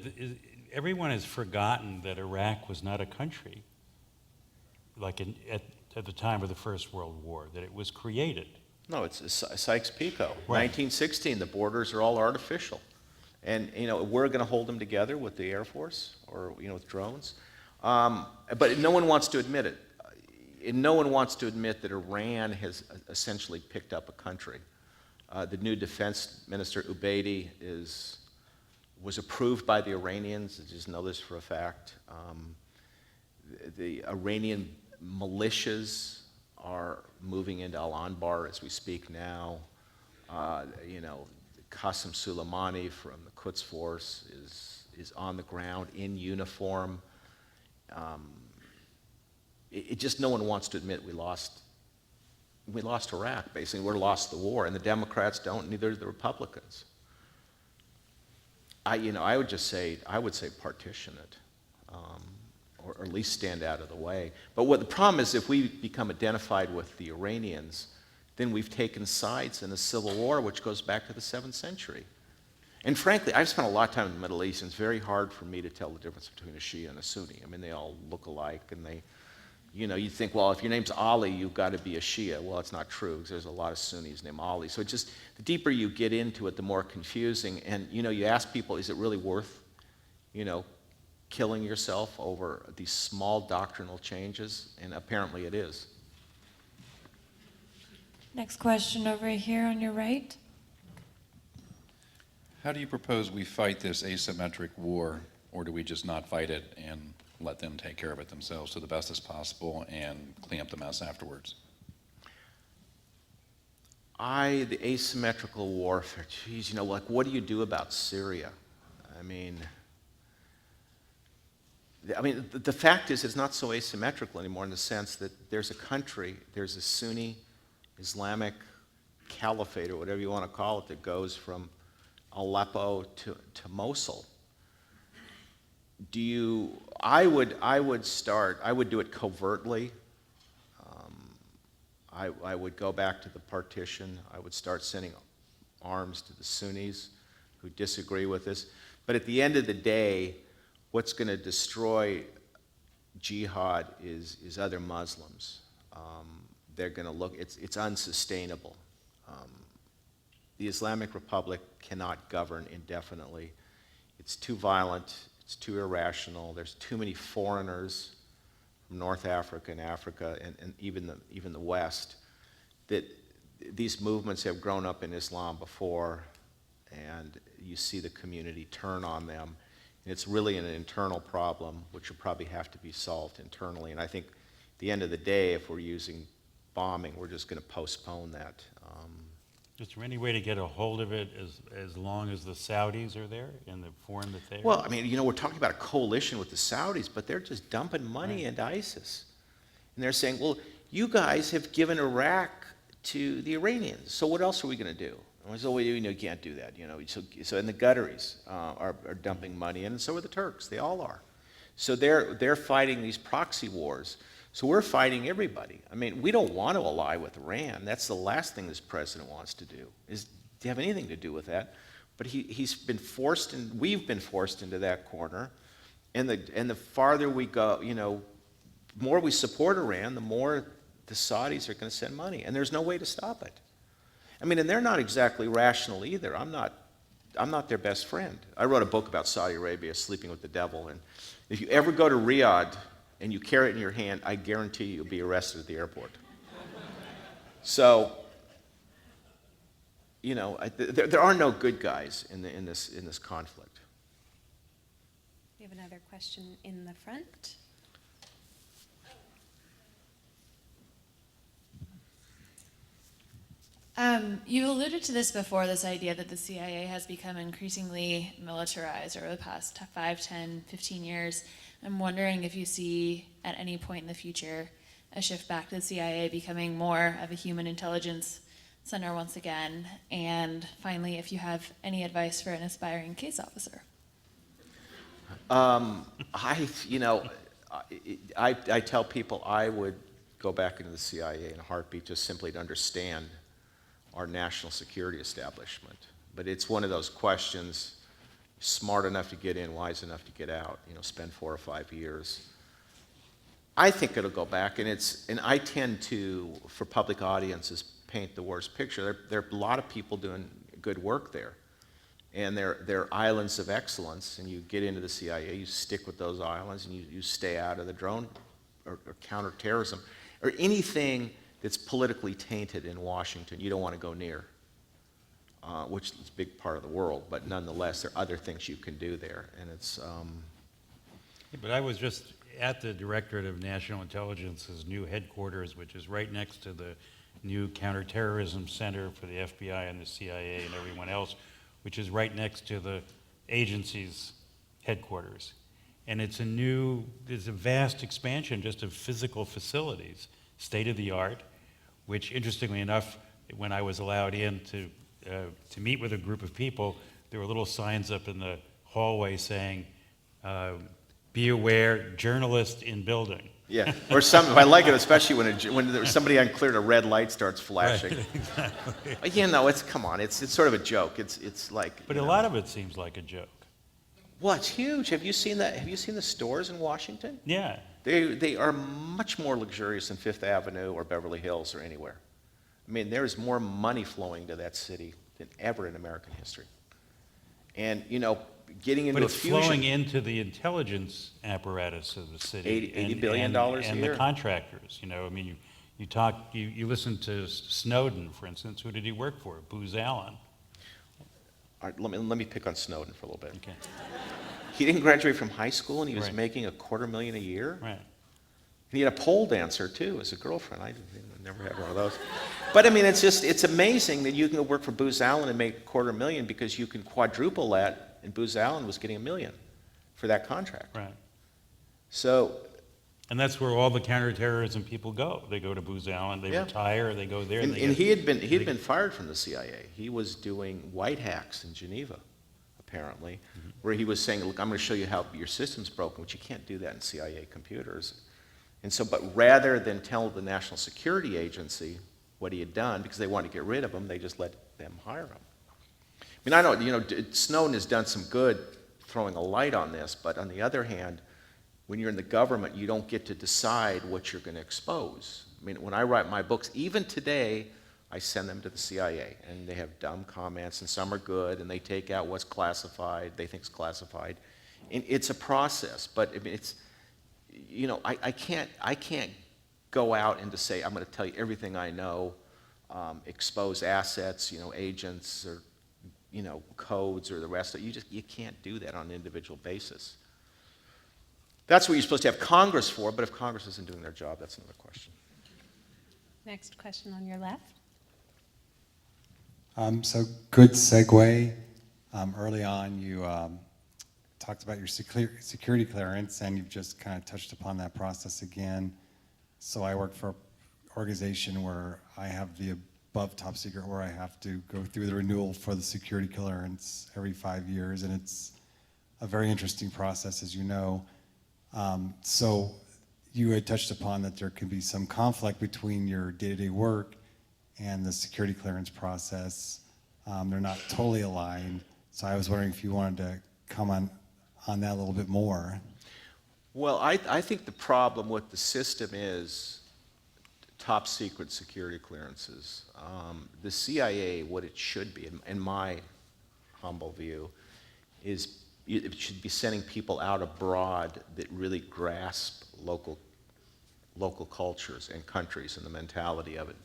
everyone has forgotten that Iraq was not a country, like at the time of the First World War, that it was created. No, it's Sykes-Picot. Right. 1916, the borders are all artificial. And, we're going to hold them together with the Air Force or, with drones. But no one wants to admit it. And no one wants to admit that Iran has essentially picked up a country. The new defense minister, Ubaidi, was approved by the Iranians. I just know this for a fact. The Iranian militias are moving into Al-Anbar as we speak now. Qasem Soleimani from the Quds Force is on the ground in uniform. It just no one wants to admit we lost Iraq, basically. We lost the war, and the Democrats don't, neither do the Republicans. I would say partition it, or at least stand out of the way. But what the problem is, if we become identified with the Iranians, then we've taken sides in a civil war which goes back to the 7th century. And frankly, I've spent a lot of time in the Middle East, and it's very hard for me to tell the difference between a Shia and a Sunni. I mean, they all look alike, and you think, well, if your name's Ali, you've got to be a Shia. Well, it's not true, because there's a lot of Sunnis named Ali. So the deeper you get into it, the more confusing. And, you ask people, is it really worth, killing yourself over these small doctrinal changes? And apparently it is. Next question over here on your right. How do you propose we fight this asymmetric war, or do we just not fight it and let them take care of it themselves to the best as possible and clean up the mess afterwards? The asymmetrical warfare, geez, what do you do about Syria? I mean, the fact is it's not so asymmetrical anymore in the sense that there's a country, there's a Sunni Islamic caliphate, or whatever you want to call it, that goes from Aleppo to Mosul. I would do it covertly. I would go back to the partition. I would start sending arms to the Sunnis who disagree with this. But at the end of the day, what's going to destroy jihad is other Muslims. They're going to look, it's unsustainable. The Islamic Republic cannot govern indefinitely. It's too violent, it's too irrational, there's too many foreigners from North Africa and Africa and even the West, that these movements have grown up in Islam before, and you see the community turn on them. And it's really an internal problem, which will probably have to be solved internally. And I think at the end of the day, if we're using bombing, we're just going to postpone that. Is there any way to get a hold of it as long as the Saudis are there in the form that they are? Well, I mean, we're talking about a coalition with the Saudis, but they're just dumping money Right. into ISIS. And they're saying, well, you guys have given Iraq to the Iranians, so what else are we going to do? And we say, well, you can't do that. So and the Qataris are dumping money in, and so are the Turks. They all are. So they're fighting these proxy wars. So we're fighting everybody. I mean, we don't want to ally with Iran. That's the last thing this president wants to do, is to have anything to do with that. But he's been forced, and we've been forced into that corner. And the farther we go, more we support Iran, the more the Saudis are going to send money, and there's no way to stop it. I mean, and they're not exactly rational either. I'm not their best friend. I wrote a book about Saudi Arabia, Sleeping with the Devil, and if you ever go to Riyadh and you carry it in your hand, I guarantee you'll be arrested at the airport. So, there are no good guys in this conflict. We have another question in the front. You alluded to this before, this idea that the CIA has become increasingly militarized over the past 5, 10, 15 years. I'm wondering if you see at any point in the future a shift back to the CIA becoming more of a human intelligence center once again, and finally, if you have any advice for an aspiring case officer. I tell people I would go back into the CIA in a heartbeat, just simply to understand our national security establishment. But it's one of those questions, smart enough to get in, wise enough to get out, spend 4 or 5 years. I think it'll go back, and I tend to, for public audiences, paint the worst picture. There are a lot of people doing good work there, and they're islands of excellence, and you get into the CIA, you stick with those islands, and you stay out of the drone or counterterrorism, or anything that's politically tainted in Washington, you don't want to go near, which is a big part of the world, but nonetheless, there are other things you can do there, and it's... But I was just at the Directorate of National Intelligence's new headquarters, which is right next to the new counterterrorism center for the FBI and the CIA and everyone else, which is right next to the agency's headquarters. And there's a vast expansion just of physical facilities, state-of-the-art, which, interestingly enough, when I was allowed in to meet with a group of people, there were little signs up in the hallway saying, "Be aware, journalist in building." Yeah, or I like it, especially when there's somebody uncleared, a red light starts flashing. Right, exactly. It's sort of a joke. It's like. But a lot of it seems like a joke. Well, it's huge. Have you seen that? Have you seen the stores in Washington? Yeah. They are much more luxurious than Fifth Avenue or Beverly Hills or anywhere. I mean, there's more money flowing to that city than ever in American history. And, getting into But a it's fusion... flowing into the intelligence apparatus of the city. $80 billion a and year. the contractors, you listen to Snowden, for instance. Who did he work for? Booz Allen. All right, let me pick on Snowden for a little bit. Okay. He didn't graduate from high school, and he was Right. making $250,000 a year. Right. And he had a pole dancer, too, as a girlfriend. I never had one of those. But, it's amazing that you can go work for Booz Allen and make $250,000 because you can quadruple that, and Booz Allen was getting $1 million for that contract. Right. So, And that's where all the counterterrorism people go. They go to Booz Allen, they Yeah. retire, they go there. and he had been fired from the CIA. He was doing white hacks in Geneva, apparently, where he was saying, look, I'm going to show you how your system's broken, which you can't do that in CIA computers. And so, but rather than tell the National Security Agency what he had done, because they wanted to get rid of him, they just let them hire him. I mean, I know, Snowden has done some good throwing a light on this, but on the other hand, when you're in the government, you don't get to decide what you're going to expose. I mean, when I write my books, even today, I send them to the CIA, and they have dumb comments, and some are good, and they take out what's classified, they think is classified. And it's a process, but I mean, it's, I can't go out and to say, I'm going to tell you everything I know, expose assets, agents, or, codes, or the rest of it. You can't do that on an individual basis. That's what you're supposed to have Congress for, but if Congress isn't doing their job, that's another question. Next question on your left. So good segue. Early on, you talked about your security clearance, and you've just kind of touched upon that process again. So I work for an organization where I have the above top secret, where I have to go through the renewal for the security clearance every 5 years, and it's a very interesting process, as you know. So you had touched upon that there can be some conflict between your day-to-day work and the security clearance process. They're not totally aligned. So I was wondering if you wanted to comment on that a little bit more. Well, I think the problem with the system is top secret security clearances. The CIA, what it should be, in my humble view, is it should be sending people out abroad that really grasp local cultures and countries and the mentality of it.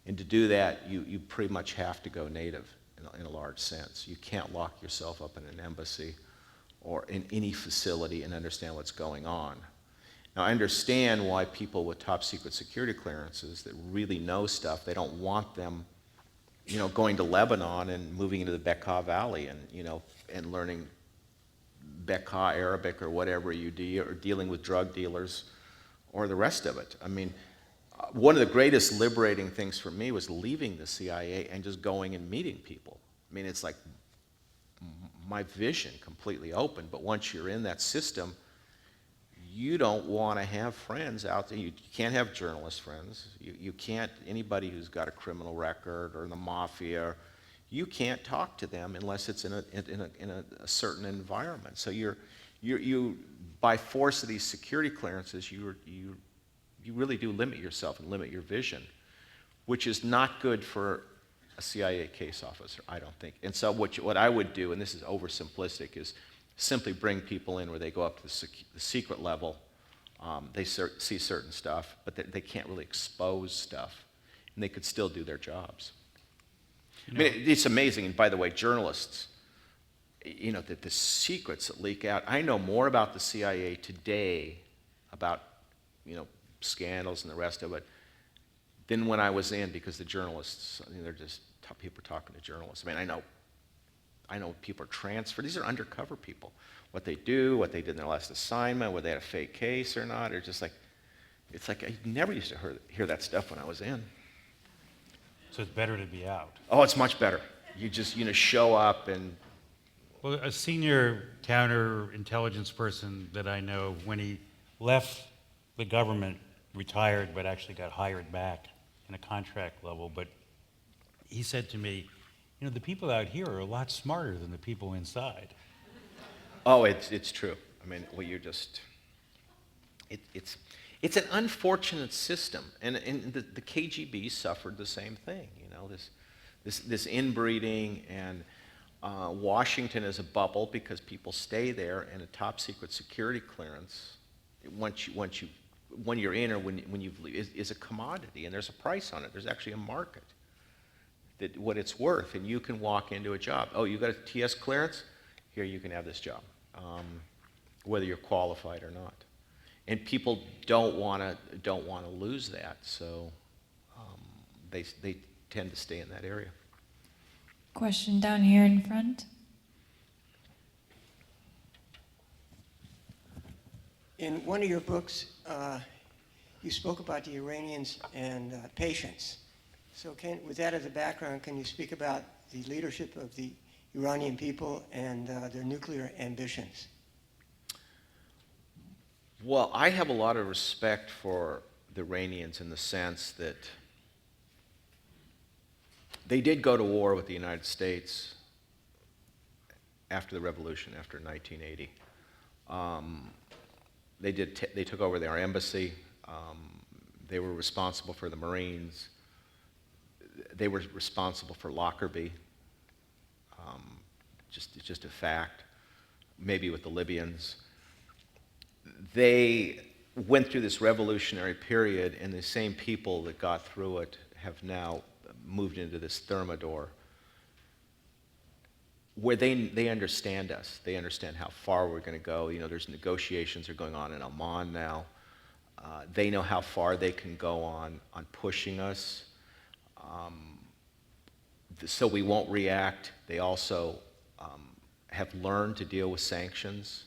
And to do that, you pretty much have to go native in a large sense. You can't lock yourself up in an embassy or in any facility and understand what's going on. Now, I understand why people with top secret security clearances that really know stuff, they don't want them, going to Lebanon and moving into the Bekaa Valley and learning Bekaa Arabic or whatever you do, or dealing with drug dealers or the rest of it. I mean, one of the greatest liberating things for me was leaving the CIA and just going and meeting people. I mean, it's like my vision completely opened, but once you're in that system, you don't want to have friends out there. You can't have journalist friends. You can't, anybody who's got a criminal record or in the mafia, you can't talk to them unless it's in a certain environment. So you by force of these security clearances, you really do limit yourself and limit your vision, which is not good for a CIA case officer, I don't think. And so what I would do, and this is oversimplistic, is simply bring people in where they go up to the secret level. They see certain stuff, but they can't really expose stuff, and they could still do their jobs. I mean, it's amazing. And by the way, journalists, that the secrets that leak out. I know more about the CIA today, about scandals and the rest of it, than when I was in, because the journalists, they're just people talking to journalists. I mean, I know people are transferred. These are undercover people. What they do, what they did in their last assignment, whether they had a fake case or not, or just like, it's like I never used to hear that stuff when I was in. So it's better to be out. Oh, it's much better. You just, show up and... Well, a senior counterintelligence person that I know, when he left the government, retired, but actually got hired back in a contract level, but he said to me, the people out here are a lot smarter than the people inside. Oh, it's true. I mean, well, you're just... It's an unfortunate system, and the KGB suffered the same thing. This inbreeding, and Washington is a bubble because people stay there, and a top secret security clearance, when you're in or when you leave, is a commodity, and there's a price on it. There's actually a market that what it's worth, and you can walk into a job. Oh, you got a TS clearance? Here, you can have this job, whether you're qualified or not. And people don't want to lose that, so they tend to stay in that area. Question down here in front. In one of your books, you spoke about the Iranians and patience. So with that as a background, can you speak about the leadership of the Iranian people and their nuclear ambitions? Well, I have a lot of respect for the Iranians in the sense that they did go to war with the United States after the revolution, after 1980. They took over their embassy. They were responsible for the Marines. They were responsible for Lockerbie. It's just a fact. Maybe with the Libyans. They went through this revolutionary period, and the same people that got through it have now moved into this thermidor where they understand us. They understand how far we're going to go. You know, there's negotiations are going on in Oman now. They know how far they can go on pushing us. So we won't react. They also have learned to deal with sanctions.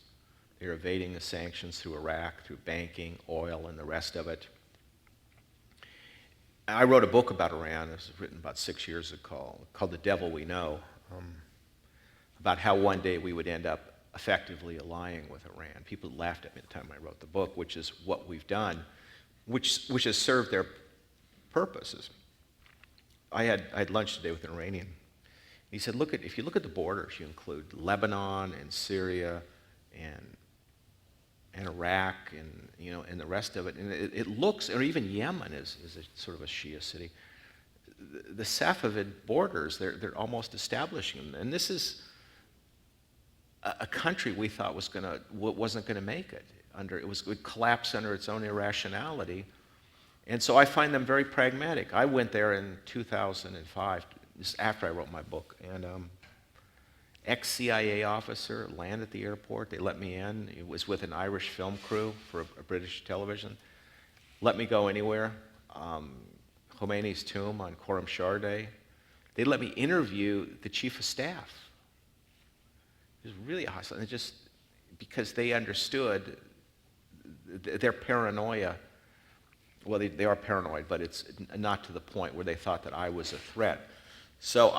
They're evading the sanctions through Iraq, through banking, oil, and the rest of it. I wrote a book about Iran. It was written about 6 years ago, called The Devil We Know, about how one day we would end up effectively allying with Iran. People laughed at me at the time I wrote the book, which is what we've done, which has served their purposes. I had lunch today with an Iranian. He said, if you look at the borders, you include Lebanon and Syria and Iraq and the rest of it, and it looks, or even Yemen is a sort of a Shia city. The Safavid borders, they're almost establishing them, and this is a country we thought wasn't going to make it. It would collapse under its own irrationality, and so I find them very pragmatic. I went there in 2005, just after I wrote my book, and ex-CIA officer landed at the airport. They let me in. It was with an Irish film crew for a British television. Let me go anywhere. Khomeini's tomb on Khorramshahr Day. They let me interview the chief of staff. It was really awesome. And just because they understood their paranoia. Well, they are paranoid, but it's not to the point where they thought that I was a threat. So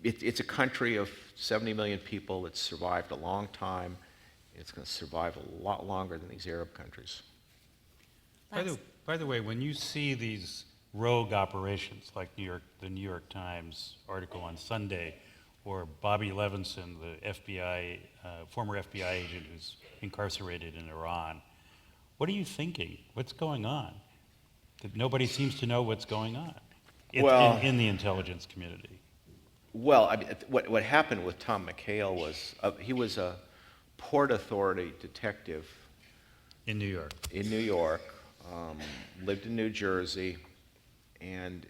it's a country of 70 million people that's survived a long time. It's going to survive a lot longer than these Arab countries. By the way, when you see these rogue operations like the New York Times article on Sunday, or Bobby Levinson, the FBI, former FBI agent who's incarcerated in Iran, what are you thinking? What's going on? That nobody seems to know what's going on in the intelligence community. Well, I mean, what happened with Tom McHale was he was a Port Authority detective in New York. Lived in New Jersey, and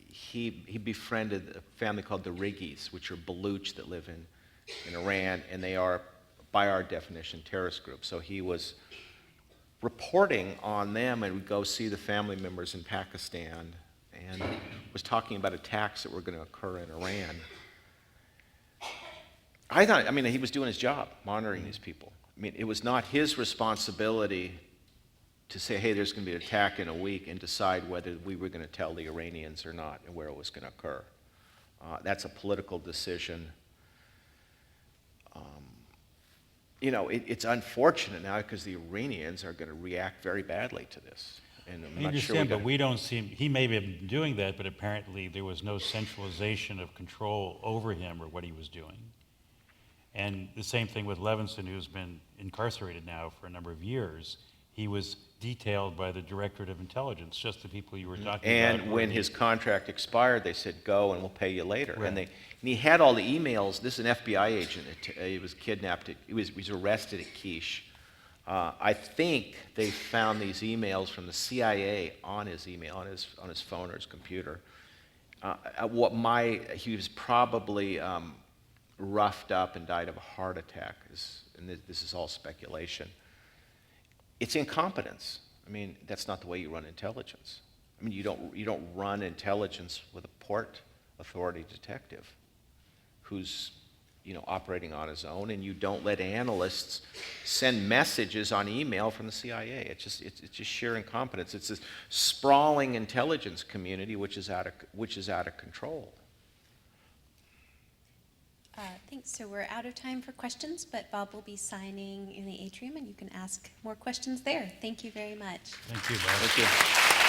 he befriended a family called the Riggis, which are Baluch that live in Iran, and they are, by our definition, terrorist groups. So he was reporting on them and would go see the family members in Pakistan and was talking about attacks that were going to occur in Iran. I mean, he was doing his job, monitoring these people. I mean, it was not his responsibility to say, hey, there's going to be an attack in a week and decide whether we were going to tell the Iranians or not and where it was going to occur. That's a political decision. It's unfortunate now because the Iranians are going to react very badly to this. And I'm I not understand, sure but we don't see him. He may have been doing that, but apparently there was no centralization of control over him or what he was doing. And the same thing with Levinson, who's been incarcerated now for a number of years. He was detailed by the Directorate of Intelligence, just the people you were talking about. And when his contract expired, they said, go and we'll pay you later. Right. And he had all the emails. This is an FBI agent. He was kidnapped. He was arrested at Quiche. I think they found these emails from the CIA on his email, on his phone or his computer. He was probably roughed up and died of a heart attack. And this is all speculation. It's incompetence. I mean, that's not the way you run intelligence. I mean, you don't run intelligence with a Port Authority detective who's operating on his own, and you don't let analysts send messages on email from the CIA. It's just sheer incompetence. It's this sprawling intelligence community which is out of control. Thanks. So we're out of time for questions, but Bob will be signing in the atrium, and you can ask more questions there. Thank you very much. Thank you, Bob. Thank you.